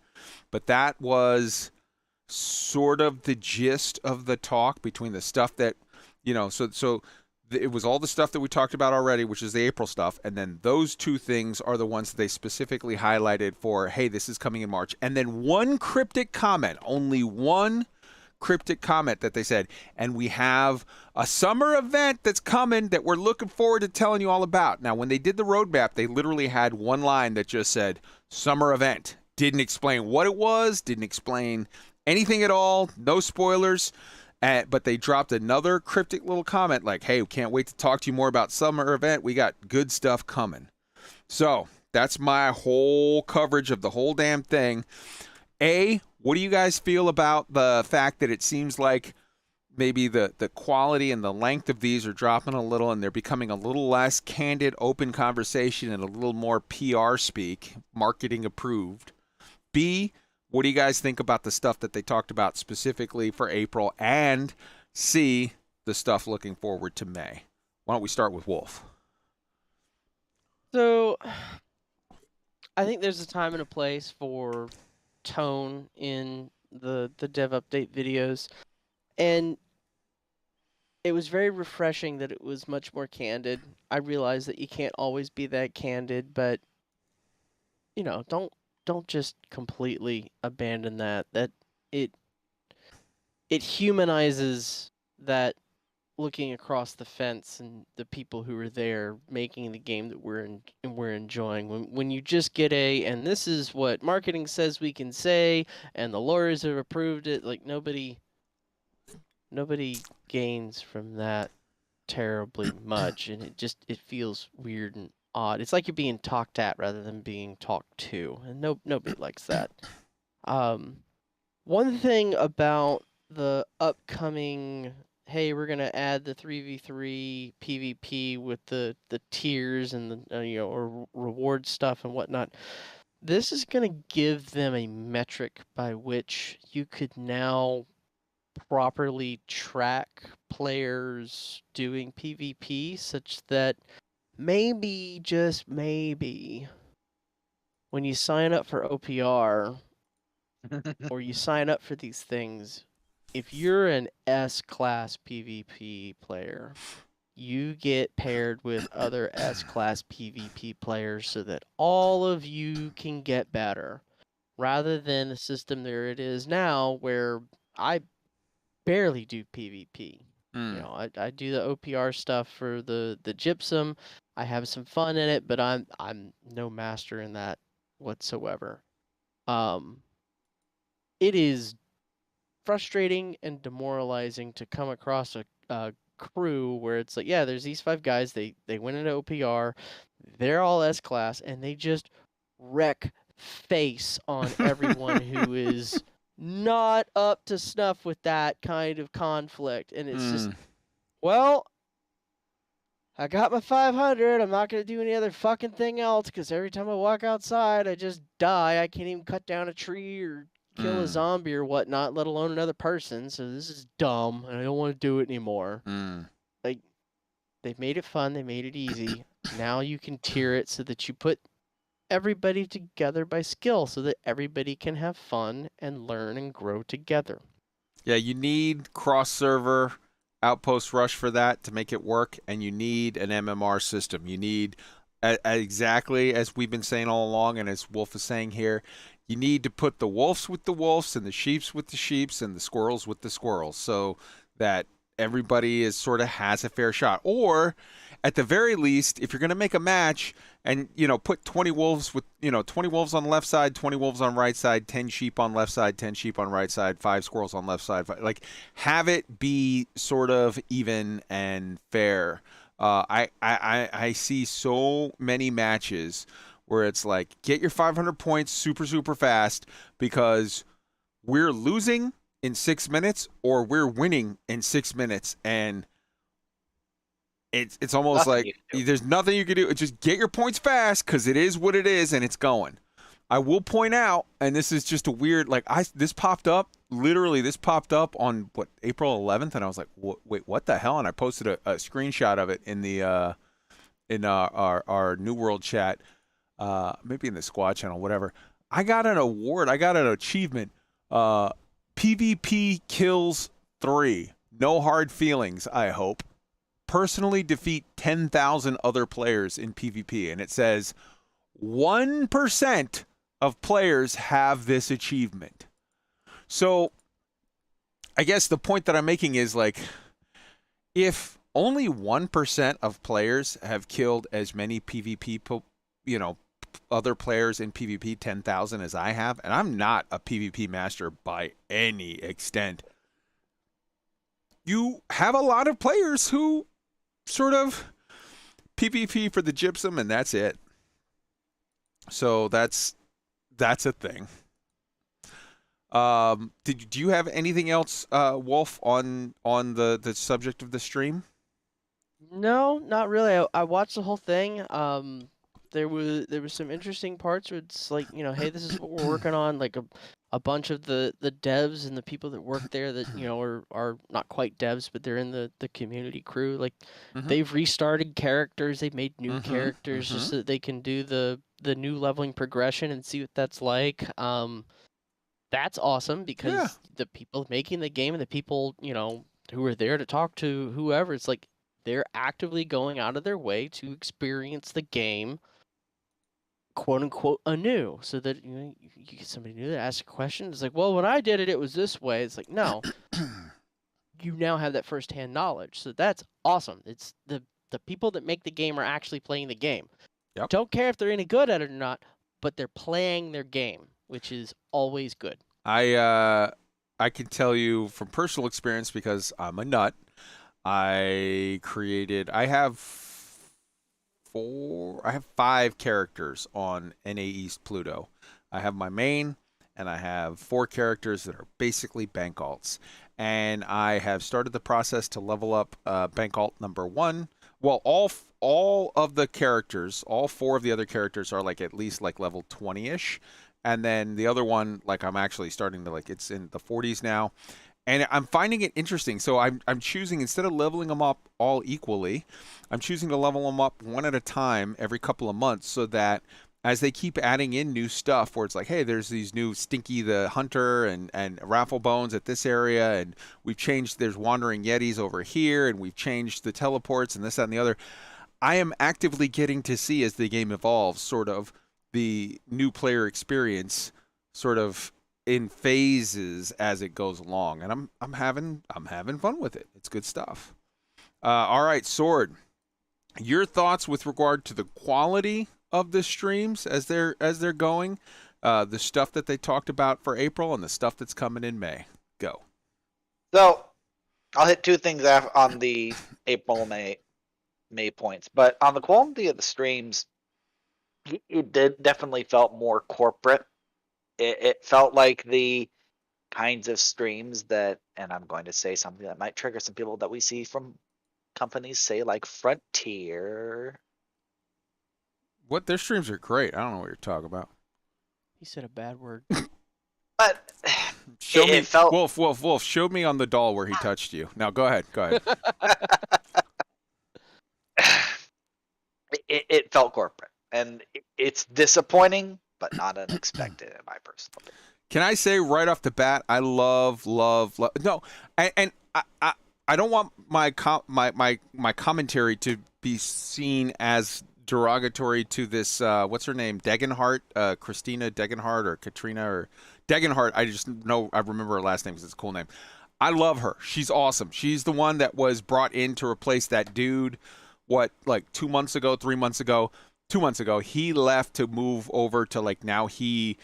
But that was sort of the gist of the talk between the stuff that, it was all the stuff that we talked about already, which is the April stuff, and then those two things are the ones that they specifically highlighted for, hey, this is coming in March. And then one cryptic comment, only one cryptic comment that they said, and we have a summer event that's coming that we're looking forward to telling you all about. Now, when they did the roadmap, they literally had one line that just said, summer event. Didn't explain what it was, didn't explain anything at all, no spoilers. But they dropped another cryptic little comment like, hey, we can't wait to talk to you more about summer event. We got good stuff coming. So that's my whole coverage of the whole damn thing. What do you guys feel about the fact that it seems like maybe the quality and the length of these are dropping a little and they're becoming a little less candid, open conversation and a little more PR speak, marketing approved? B, what do you guys think about the stuff that they talked about specifically for April? And C, the stuff looking forward to May? Why don't we start with Wolf? So, I think there's a time and a place for tone in the dev update videos. And it was very refreshing that it was much more candid. I realize that you can't always be that candid, but, don't just completely abandon that. That it humanizes that looking across the fence and the people who are there making the game that we're enjoying. When you just get and this is what marketing says we can say, and the lawyers have approved it, like nobody gains from that terribly much, and it feels weird and odd. It's like you're being talked at rather than being talked to, and nobody likes that. One thing about the upcoming, hey, we're gonna add the 3v3 PvP with the tiers and the or reward stuff and whatnot. This is gonna give them a metric by which you could now properly track players doing PvP, such that maybe, just maybe, when you sign up for OPR or you sign up for these things, if you're an S-class PvP player, you get paired with other S-class PvP players so that all of you can get better, rather than the system there it is now where I barely do PvP. I do the OPR stuff for the gypsum. I have some fun in it, but I'm no master in that whatsoever. It is frustrating and demoralizing to come across a crew where it's like, yeah, there's these 5 guys, they went into OPR, they're all S-class, and they just wreck face on everyone who is not up to snuff with that kind of conflict. And it's just, well, I got my 500. I'm not going to do any other fucking thing else because every time I walk outside, I just die. I can't even cut down a tree or kill a zombie or whatnot, let alone another person. So this is dumb, and I don't want to do it anymore. Like, they've made it fun. They made it easy. Now you can tier it so that you put everybody together by skill so that everybody can have fun and learn and grow together. Yeah, you need cross-server Outpost Rush for that to make it work, and you need an MMR system. You need, exactly as we've been saying all along, and as Wolf is saying here, you need to put the wolves with the wolves and the sheeps with the sheeps and the squirrels with the squirrels so that everybody is sort of has a fair shot. Or at the very least, if you're going to make a match and, put 20 wolves with, 20 wolves on the left side, 20 wolves on right side, 10 sheep on left side, 10 sheep on right side, 5 squirrels on left side, like have it be sort of even and fair. I see so many matches where it's like, get your 500 points super, super fast because we're losing in 6 minutes or we're winning in 6 minutes, and it's almost like there's nothing you can do. Just get your points fast because it is what it is and it's going. I will point out, and this is just a weird, this popped up on April 11th, and I was like, wait, what the hell? And I posted a screenshot of it in the in our New World chat, maybe in the squad channel, whatever. I got an award. I got an achievement. PvP kills 3. No hard feelings, I hope. Personally defeat 10,000 other players in PvP. And it says 1% of players have this achievement. So I guess the point that I'm making is like, if only 1% of players have killed as many PvP, other players in PvP 10,000 as I have, and I'm not a PvP master by any extent, you have a lot of players who sort of PvP for the gypsum and that's it. So that's a thing. Do you have anything else, Wolf, on the subject of the stream? No, not really. I watched the whole thing. There was some interesting parts where it's like, hey, this is what we're working on. Like a bunch of the devs and the people that work there that are not quite devs, but they're in the community crew. Like they've restarted characters, they've made new characters just so that they can do the new leveling progression and see what that's like. That's awesome because the people making the game and the people who are there to talk to whoever, it's like they're actively going out of their way to experience the game, quote unquote, anew, so that you get somebody new that asks a question. It's like, well, when I did it, it was this way. It's like, no, you now have that firsthand knowledge, so that's awesome. It's the people that make the game are actually playing the game. Yep. Don't care if they're any good at it or not, but they're playing their game, which is always good. I can tell you from personal experience because I'm a nut. I have 5 characters on NA East Pluto. I have my main, and I have 4 characters that are basically bank alts. And I have started the process to level up bank alt number 1. Well, all of the characters, all 4 of the other characters are like at least like level 20-ish. And then the other one, like I'm actually starting to it's in the 40s now. And I'm finding it interesting. So I'm choosing, instead of leveling them up all equally, I'm choosing to level them up one at a time every couple of months so that as they keep adding in new stuff where it's like, hey, there's these new Stinky the Hunter and Raffle Bones at this area, and we've changed, there's Wandering Yetis over here, and we've changed the teleports and this, that, and the other. I am actively getting to see, as the game evolves, sort of the new player experience sort of in phases as it goes along, and I'm having fun with it. It's good stuff. All right, Sword, your thoughts with regard to the quality of the streams as they're going, the stuff that they talked about for April and the stuff that's coming in May. Go. So I'll hit 2 things on the April May points, but on the quality of the streams, it definitely felt more corporate. It felt like the kinds of streams that, and I'm going to say something that might trigger some people, that we see from companies, say like Frontier. What? Their streams are great. I don't know what you're talking about. He said a bad word. But Show me, it felt... Wolf, show me on the doll where he touched you. Now go ahead. It felt corporate, and it's disappointing, but not unexpected in my personal opinion. Can I say right off the bat, I love no, and I don't want my commentary to be seen as derogatory to this what's her name, Degenhart, Christina Degenhart or Katrina or Degenhart. I just know I remember her last name because it's a cool name. I love her. She's awesome. She's the one that was brought in to replace that dude. What, like 2 months ago, 3 months ago? 2 months ago, he left to move over to, like, now he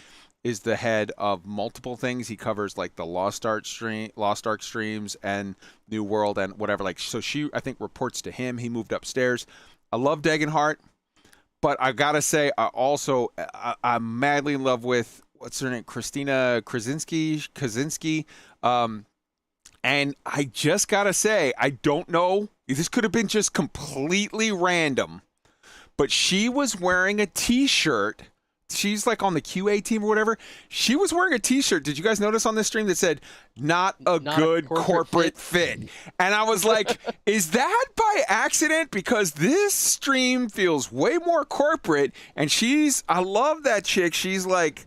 is the head of multiple things. He covers like the Lost Ark streams and New World and whatever. Like, so she, I think, reports to him. He moved upstairs. I love Degenhart, but I gotta say, I'm madly in love with, what's her name, Christina Kaczynski. And I just gotta say, I don't know. This could have been just completely random. But she was wearing a T-shirt. She's like on the QA team or whatever. She was wearing a T-shirt. Did you guys notice on this stream that said, not a good corporate fit? And I was like, is that by accident? Because this stream feels way more corporate. And I love that chick. She's like,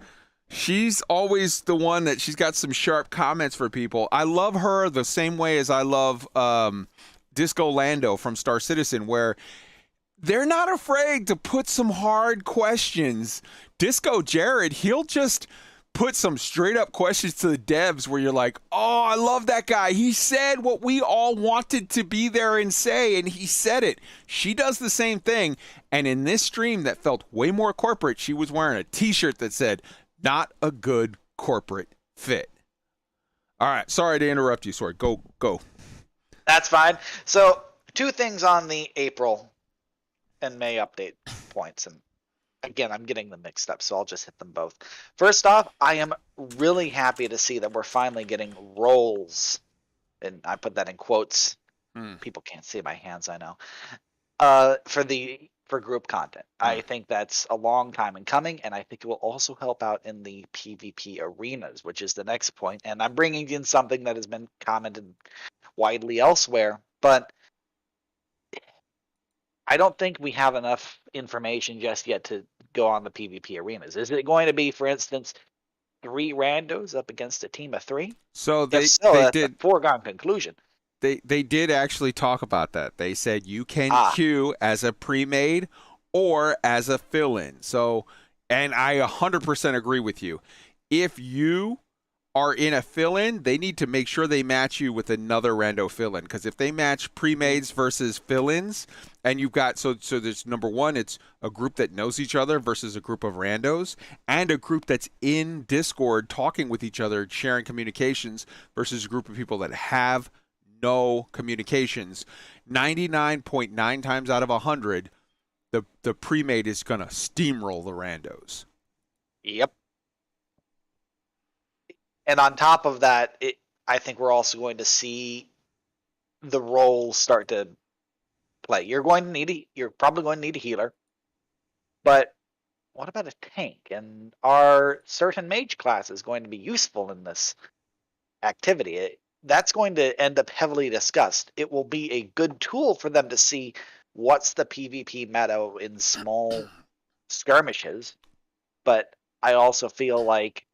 She's always the one that she's got some sharp comments for people. I love her the same way as I love Disco Lando from Star Citizen, where they're not afraid to put some hard questions. Disco Jared, he'll just put some straight up questions to the devs where you're like, oh, I love that guy. He said what we all wanted to be there and say, and he said it. She does the same thing. And in this stream that felt way more corporate, she was wearing a t-shirt that said, not a good corporate fit. All right. Sorry to interrupt you, Sword. Go. That's fine. So 2 things on the April and May update points. And again, I'm getting them mixed up, so I'll just hit them both. First off, I am really happy to see that we're finally getting roles, and I put that in quotes. People can't see my hands, I know. For group content. I think that's a long time in coming, and I think it will also help out in the PvP arenas, which is the next point. And I'm bringing in something that has been commented widely elsewhere, but I don't think we have enough information just yet to go on the PvP arenas. Is it going to be, for instance, 3 randos up against a team of 3? So That's a foregone conclusion. They did actually talk about that. They said you can queue as a pre-made or as a fill-in. So, and I 100% agree with you. If you are in a fill-in, they need to make sure they match you with another rando fill-in. Because if they match pre-mades versus fill-ins, and you've got, so there's number one, it's a group that knows each other versus a group of randos, and a group that's in Discord talking with each other, sharing communications, versus a group of people that have no communications. 99.9 times out of 100, the pre-made is going to steamroll the randos. Yep. And on top of that, I think we're also going to see the roles start to play. You're probably going to need a healer, but what about a tank? And are certain mage classes going to be useful in this activity? That's going to end up heavily discussed. It will be a good tool for them to see what's the PvP meta in small skirmishes, but I also feel like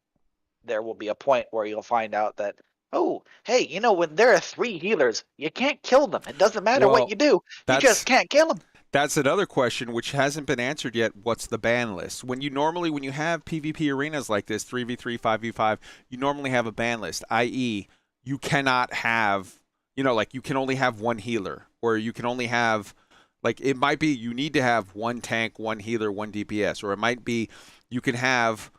there will be a point where you'll find out that, oh, hey, when there are 3 healers, you can't kill them. It doesn't matter what you do. You just can't kill them. That's another question which hasn't been answered yet. What's the ban list? When you have PvP arenas like this, 3v3, 5v5, you normally have a ban list, i.e., you cannot have, you can only have 1 healer, or you can only have, it might be you need to have 1 tank, 1 healer, 1 DPS, or it might be you can have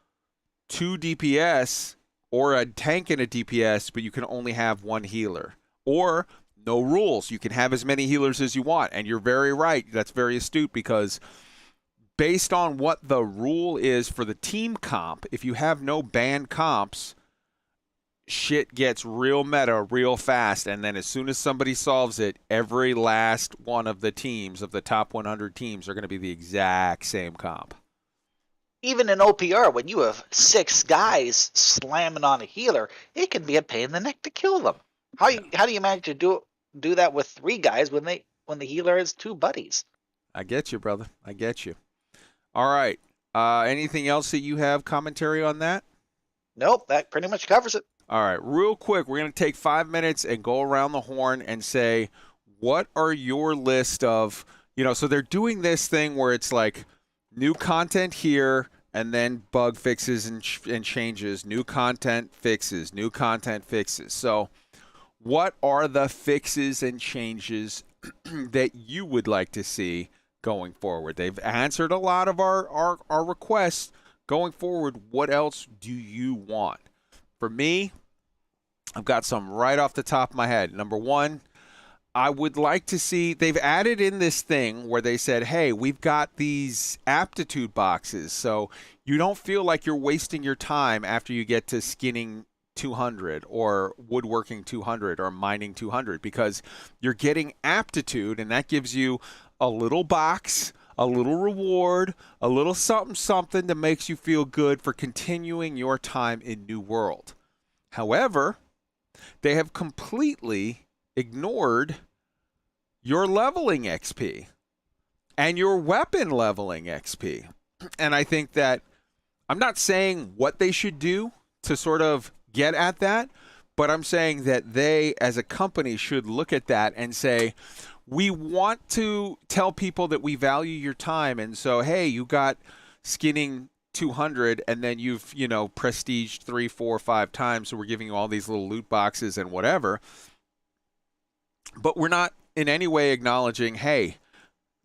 2 DPS or a tank and a DPS, but you can only have 1 healer. Or no rules. You can have as many healers as you want. And you're very right. That's very astute, because based on what the rule is for the team comp, if you have no banned comps, shit gets real meta real fast, and then as soon as somebody solves it, every last one of the teams, of the top 100 teams, are going to be the exact same comp. Even in OPR, when you have 6 guys slamming on a healer, it can be a pain in the neck to kill them. How do you manage to do that with 3 guys when the healer has 2 buddies? I get you, brother. I get you. All right. Anything else that you have commentary on that? Nope, that pretty much covers it. All right, real quick, we're going to take 5 minutes and go around the horn and say, what are your list of, so they're doing this thing where it's like new content here and then bug fixes and changes, new content fixes, new content fixes. So what are the fixes and changes that you would like to see going forward? They've answered a lot of our requests. Going forward, what else do you want? For me, I've got some right off the top of my head. Number one, I would like to see, they've added in this thing where they said, hey, we've got these aptitude boxes, so you don't feel like you're wasting your time after you get to skinning 200 or woodworking 200 or mining 200, because you're getting aptitude, and that gives you a little box, a little reward, a little something that makes you feel good for continuing your time in New World. However, they have completely ignored your leveling XP and your weapon leveling XP. And I think that I'm not saying what they should do to sort of get at that, but I'm saying that they, as a company, should look at that and say, we want to tell people that we value your time. And so, hey, you got skinning 200 and then you've, prestiged 3, 4, 5 times. So we're giving you all these little loot boxes and whatever. But we're not in any way acknowledging, hey,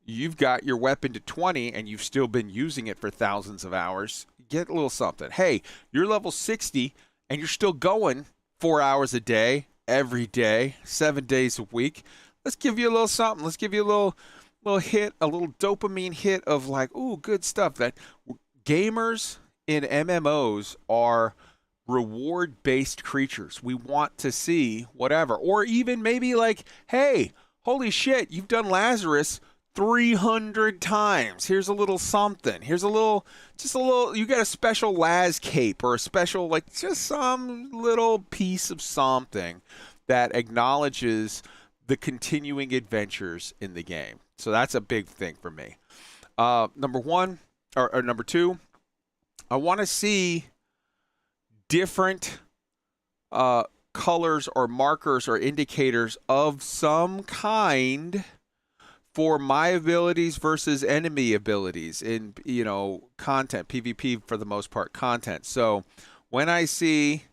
you've got your weapon to 20 and you've still been using it for thousands of hours. Get a little something. Hey, you're level 60 and you're still going 4 hours a day, every day, 7 days a week. Let's give you a little something. Let's give you a little hit, a little dopamine hit of like, ooh, good stuff. That gamers in MMOs are reward-based creatures. We want to see whatever. Or even maybe like, hey, holy shit, you've done Lazarus 300 times. Here's a little something. Here's just a little, you get a special Laz cape or a special, like just some little piece of something that acknowledges the continuing adventures in the game. So that's a big thing for me. Number one, or number two, I want to see different colors or markers or indicators of some kind for my abilities versus enemy abilities in, content, PvP for the most part, content. So when I see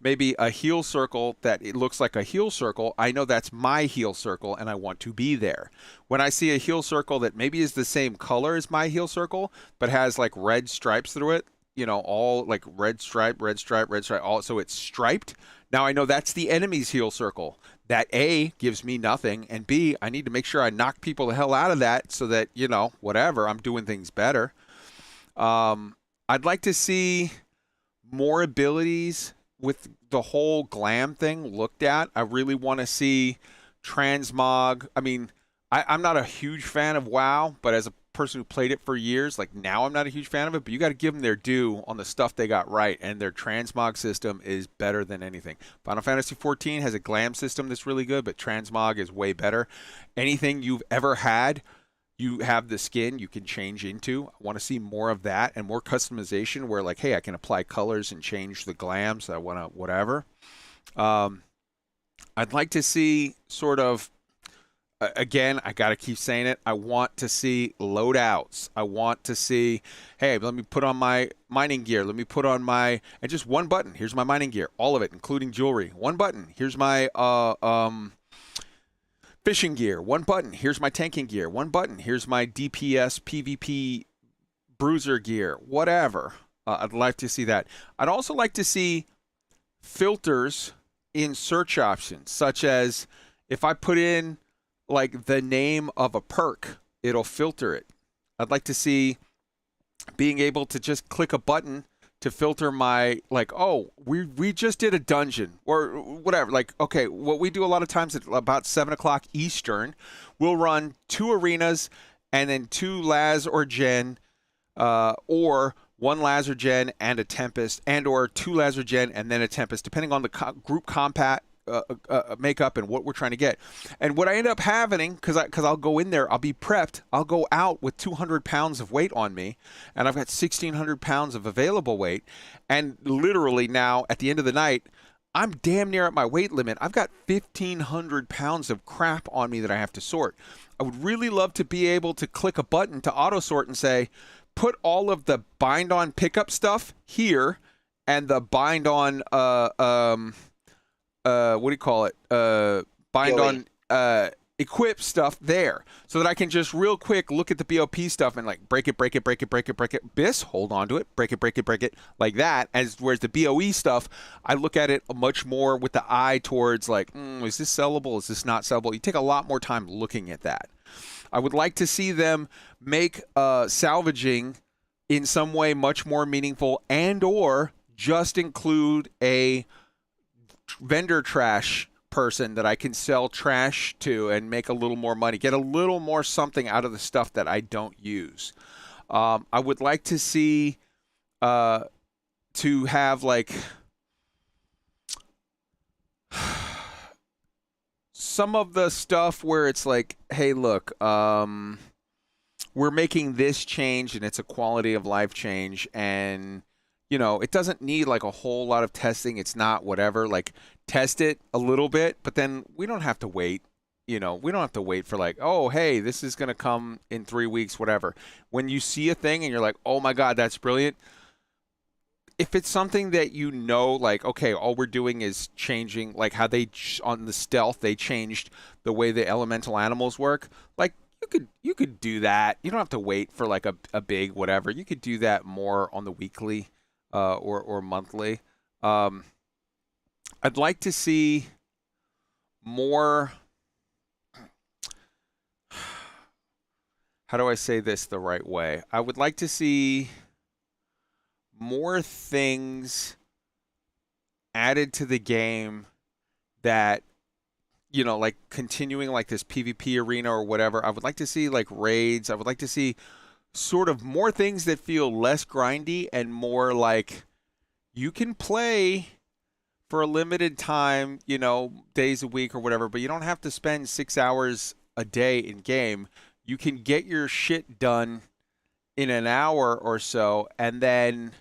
maybe a heal circle that it looks like a heal circle, I know that's my heal circle and I want to be there. When I see a heal circle that maybe is the same color as my heal circle, but has like red stripes through it, all like red stripe, all, so it's striped. Now I know that's the enemy's heal circle. That A gives me nothing, and B, I need to make sure I knock people the hell out of that so that, whatever, I'm doing things better. I'd like to see more abilities with the whole glam thing looked at. I really want to see transmog. I mean, I'm not a huge fan of WoW, but as a person who played it for years, like now I'm not a huge fan of it, but you got to give them their due on the stuff they got right, and their transmog system is better than anything. Final Fantasy XIV has a glam system that's really good, but transmog is way better. Anything you've ever had, you have the skin you can change into. I want to see more of that and more customization where like, hey, I can apply colors and change the glams. I want to whatever. I'd like to see sort of, again, I got to keep saying it. I want to see loadouts. I want to see, hey, let me put on my mining gear. Let me put on my, and just one button. Here's my mining gear, all of it, including jewelry. One button. Here's my fishing gear. One button. Here's my tanking gear. One button. Here's my DPS PvP bruiser gear. Whatever. I'd like to see that. I'd also like to see filters in search options, such as if I put in like the name of a perk, it'll filter it. I'd like to see being able to just click a button to filter my, like, oh, we just did a dungeon or whatever. Like, okay, what we do a lot of times at about 7 o'clock Eastern, we'll run 2 arenas and then 2 Laz or Gen, or 1 Laz or Gen and a Tempest, and or 2 Laz or Gen and then a Tempest, depending on the group compat makeup and what we're trying to get. And what I end up having, because I'll go in there, I'll be prepped, I'll go out with 200 pounds of weight on me, and I've got 1,600 pounds of available weight, and literally now at the end of the night, I'm damn near at my weight limit. I've got 1,500 pounds of crap on me that I have to sort. I would really love to be able to click a button to auto sort and say, put all of the bind on pickup stuff here and the bind on what do you call it? Bind BOE. on equip stuff there, so that I can just real quick look at the BOP stuff and like break it. Bis, hold on to it, break it, like that. Whereas the BOE stuff, I look at it much more with the eye towards like, is this sellable? Is this not sellable? You take a lot more time looking at that. I would like to see them make salvaging in some way much more meaningful, and or just include a vendor trash person that I can sell trash to and make a little more money, get a little more something out of the stuff that I don't use. I would like to see to have like some of the stuff where it's like, hey, look, we're making this change and it's a quality of life change, and it doesn't need like a whole lot of testing. It's not whatever, like test it a little bit, but then we don't have to wait. We don't have to wait for like, oh, hey, this is going to come in 3 weeks, whatever. When you see a thing and you're like, oh my God, that's brilliant. If it's something that like, okay, all we're doing is changing, like how on the stealth, they changed the way the elemental animals work. Like you could do that. You don't have to wait for like a big whatever. You could do that more on the weekly or monthly. I'd like to see more. How do I say this the right way? I would like to see more things added to the game that, like continuing like this PvP arena or whatever. I would like to see like raids. I would like to see sort of more things that feel less grindy and more like you can play for a limited time, days a week or whatever, but you don't have to spend 6 hours a day in game. You can get your shit done in an hour or so and then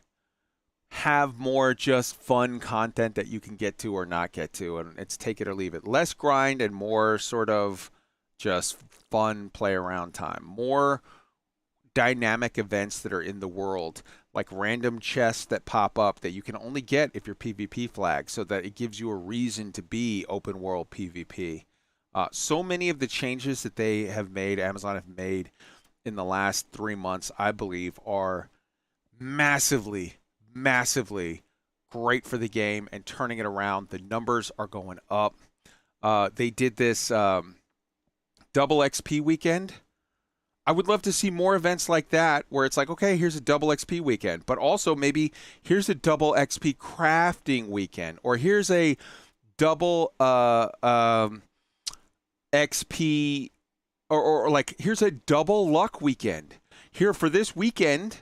have more just fun content that you can get to or not get to, and it's take it or leave it. Less grind and more sort of just fun play around time. More dynamic events that are in the world, like random chests that pop up that you can only get if you're PvP flagged, so that it gives you a reason to be open world PvP. So many of the changes that they have made, Amazon have made in the last 3 months, I believe, are massively great for the game and turning it around. The numbers are going up. They did this double XP weekend. I would love to see more events like that where it's like, okay, here's a double XP weekend, but also maybe here's a double XP crafting weekend, or here's a double XP, or like here's a double luck weekend. Here for this weekend,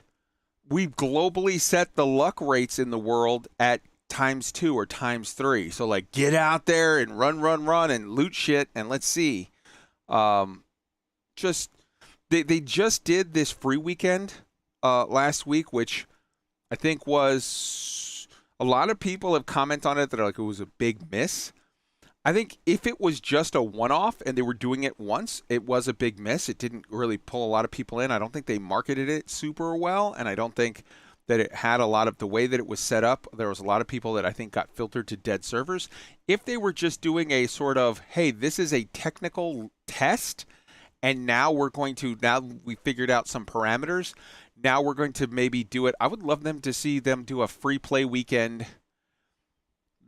we've globally set the luck rates in the world at ×2 or ×3. So like get out there and run and loot shit and let's see. They just did this free weekend last week, which I think was, a lot of people have commented on it that are like it was a big miss. I think if it was just a one-off and they were doing it once, it was a big miss. It didn't really pull a lot of people in. I don't think they marketed it super well, and I don't think that it had a lot of the way that it was set up. There was a lot of people that I think got filtered to dead servers. If they were just doing a sort of, hey, this is a technical test, and now we figured out some parameters, now we're going to maybe do it. I would love them to see them do a free play weekend,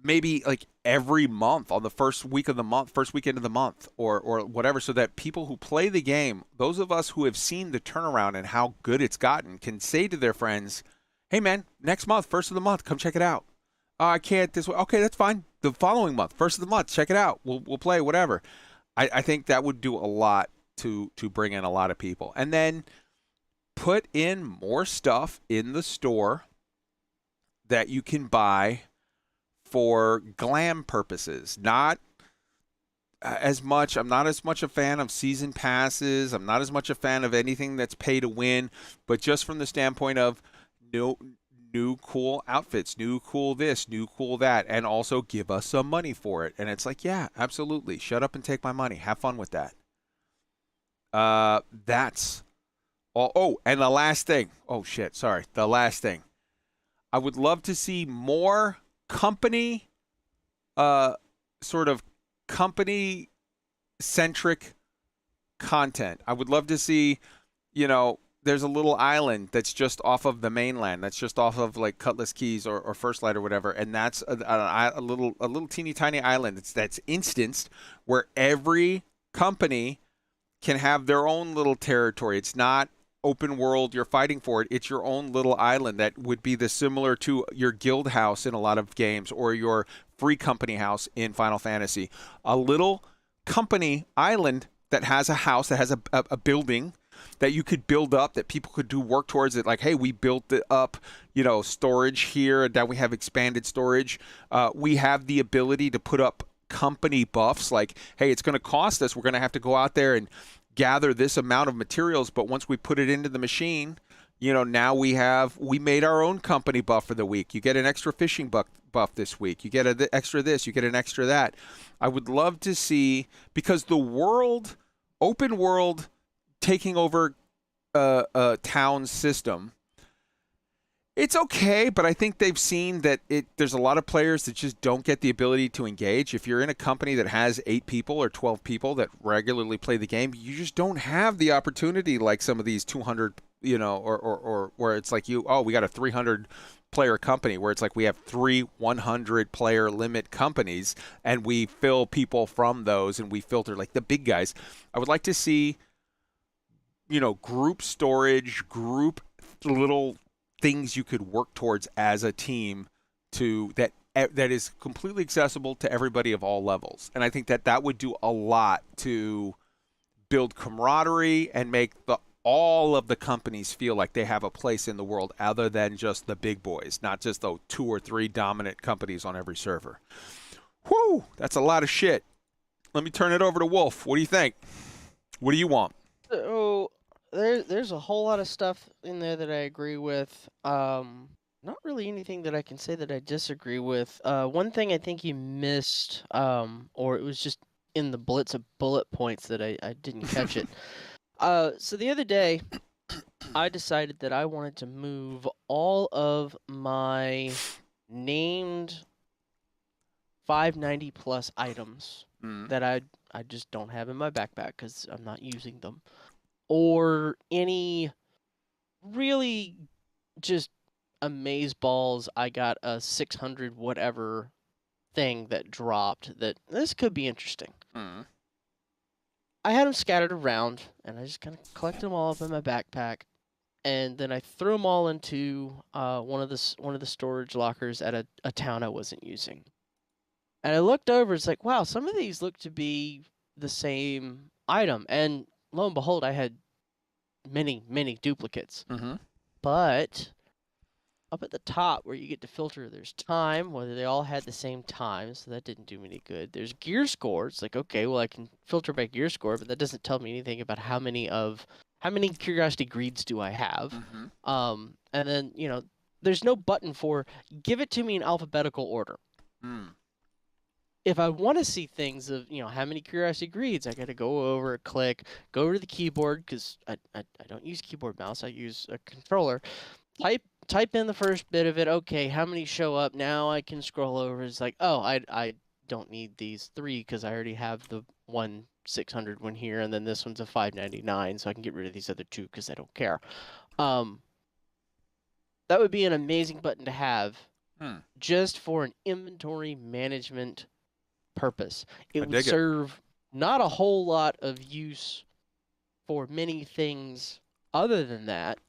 maybe like every month on the first weekend of the month or whatever, so that people who play the game, those of us who have seen the turnaround and how good it's gotten, can say to their friends, hey man, next month, first of the month, come check it out. I can't this way. Okay, that's fine. The following month, first of the month, check it out. We'll play whatever. I think that would do a lot to bring in a lot of people. And then put in more stuff in the store that you can buy for glam purposes. Not as much. I'm not as much a fan of season passes. I'm not as much a fan of anything that's pay to win, but just from the standpoint of new cool outfits, new cool this, new cool that, and also give us some money for it. And it's like, yeah, absolutely. Shut up and take my money. Have fun with that. That's all. Oh, and the last thing. Oh shit, sorry. The last thing. I would love to see more company centric content. I would love to see, there's a little island that's just off of the mainland, that's just off of like Cutlass Keys or First Light or whatever, and that's a little teeny tiny island that's instanced, where every company can have their own little territory. It's not open world, you're fighting for it. It's your own little island that would be similar to your guild house in a lot of games, or your free company house in Final Fantasy. A little company island that has a house, that has a building that you could build up, that people could do work towards it. Like, hey, we built it up, storage here, and now we have expanded storage. We have the ability to put up company buffs, like, hey, it's going to cost us. We're going to have to go out there and gather this amount of materials, but once we put it into the machine, now we made our own company buff for the week. You get an extra fishing buff this week. You get an extra this, you get an extra that. I would love to see, because the open world taking over a town system, it's okay, but I think they've seen that there's a lot of players that just don't get the ability to engage. If you're in a company that has 8 people or 12 people that regularly play the game, you just don't have the opportunity like some of these 200, or where it's like we got a 300 player company, where it's like we have 3 100 player limit companies, and we fill people from those, and we filter like the big guys. I would like to see, group storage, group little things you could work towards as a team that is completely accessible to everybody of all levels. And I think that would do a lot to build camaraderie and make all of the companies feel like they have a place in the world other than just the big boys, not just the 2 or 3 dominant companies on every server. Whew, that's a lot of shit. Let me turn it over to Wolf. What do you think? What do you want? So there's a whole lot of stuff in there that I agree with. Not really anything that I can say that I disagree with. One thing I think you missed, or it was just in the blitz of bullet points that I didn't catch it. So the other day, I decided that I wanted to move all of my named 590 plus items that I just don't have in my backpack because I'm not using them, or any really just amazeballs. I got a 600 whatever thing that dropped that this could be interesting. I had them scattered around, and I just kind of collected them all up in my backpack, and then I threw them all into one of the storage lockers at a town I wasn't using. And I looked over, it's like, wow, some of these look to be the same item, and lo and behold, I had many duplicates. But up at the top where you get to filter, there's time, whether they all had the same time, so that didn't do me any good. There's gear score. It's like, okay, well, I can filter by gear score, but that doesn't tell me anything about how many curiosity greeds do I have. And then, there's no button for give it to me in alphabetical order. If I want to see things of, how many curiosity greeds, I got to go over, click, go over to the keyboard, because I don't use keyboard mouse, I use a controller. Type in the first bit of it. Okay, how many show up? Now I can scroll over. It's like, oh, I don't need these 3 because I already have the 600 one here, and then this one's a 599, so I can get rid of these other 2 because I don't care. That would be an amazing button to have, just for an inventory management purpose. It would serve not a whole lot of use for many things other than that.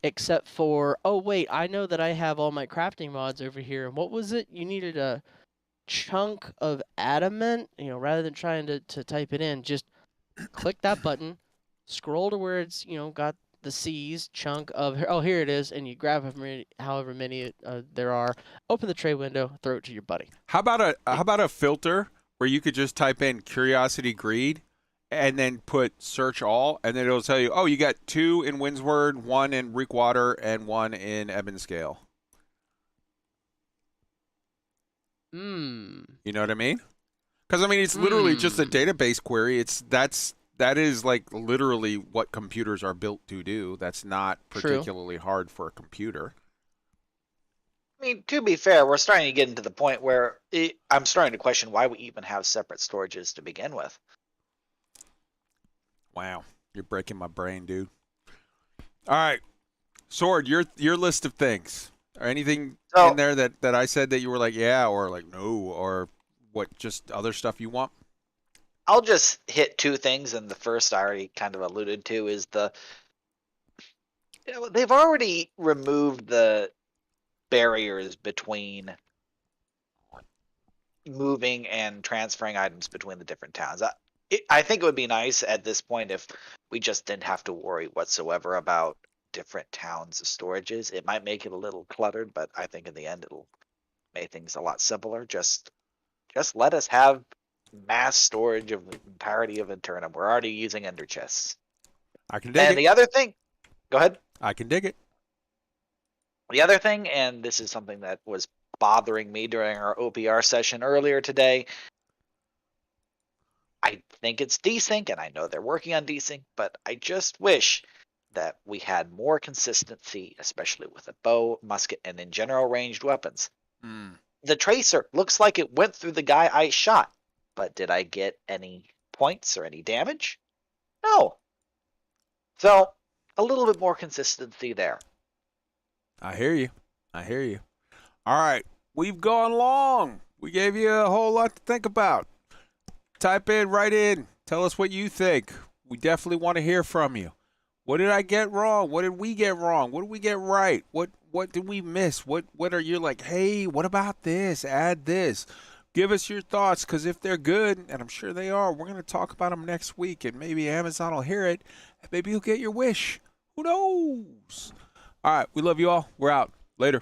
Except for, oh wait, I know that I have all my crafting mods over here. And what was it? You needed a chunk of adamant, rather than trying to type it in, just click that button, scroll to where it's, got the C's, chunk of, oh, here it is, and you grab however many there are, open the tray window, throw it to your buddy. How about a filter where you could just type in curiosity greed and then put search all, and then it'll tell you, oh, you got 2 in Windsward, 1 in Reekwater, and 1 in Ebonscale. You know what I mean? Because it's literally just a database query. That is like literally what computers are built to do. That's not particularly hard for a computer. I mean, to be fair, we're starting to get into the point where I'm starting to question why we even have separate storages to begin with. Wow, you're breaking my brain, dude. All right, Sword, your list of things. Or anything in there that I said that you were like, yeah, or like, no, or what, just other stuff you want? I'll just hit 2 things, and the first I already kind of alluded to is they've already removed the barriers between moving and transferring items between the different towns. I think it would be nice at this point if we just didn't have to worry whatsoever about different towns' storages. It might make it a little cluttered, but I think in the end it'll make things a lot simpler. Just let us have mass storage of the entirety of AETERNUM. We're already using ender chests. I can dig And it. the other thing, go ahead. I can dig it. The other thing, and this is something that was bothering me during our OPR session earlier today, I think it's desync, and I know they're working on desync, but I just wish that we had more consistency, especially with a bow, musket, and in general ranged weapons. The tracer looks like it went through the guy I shot, but did I get any points or any damage? No. So, a little bit more consistency there. I hear you. I hear you. All right. We've gone long. We gave you a whole lot to think about. Type in, write in. Tell us what you think. We definitely want to hear from you. What did I get wrong? What did we get wrong? What did we get right? What did we miss? What are you like, hey, what about this? Add this. Give us your thoughts, because if they're good, and I'm sure they are, we're going to talk about them next week, and maybe Amazon will hear it, and maybe you'll get your wish. Who knows? All right, we love you all. We're out. Later.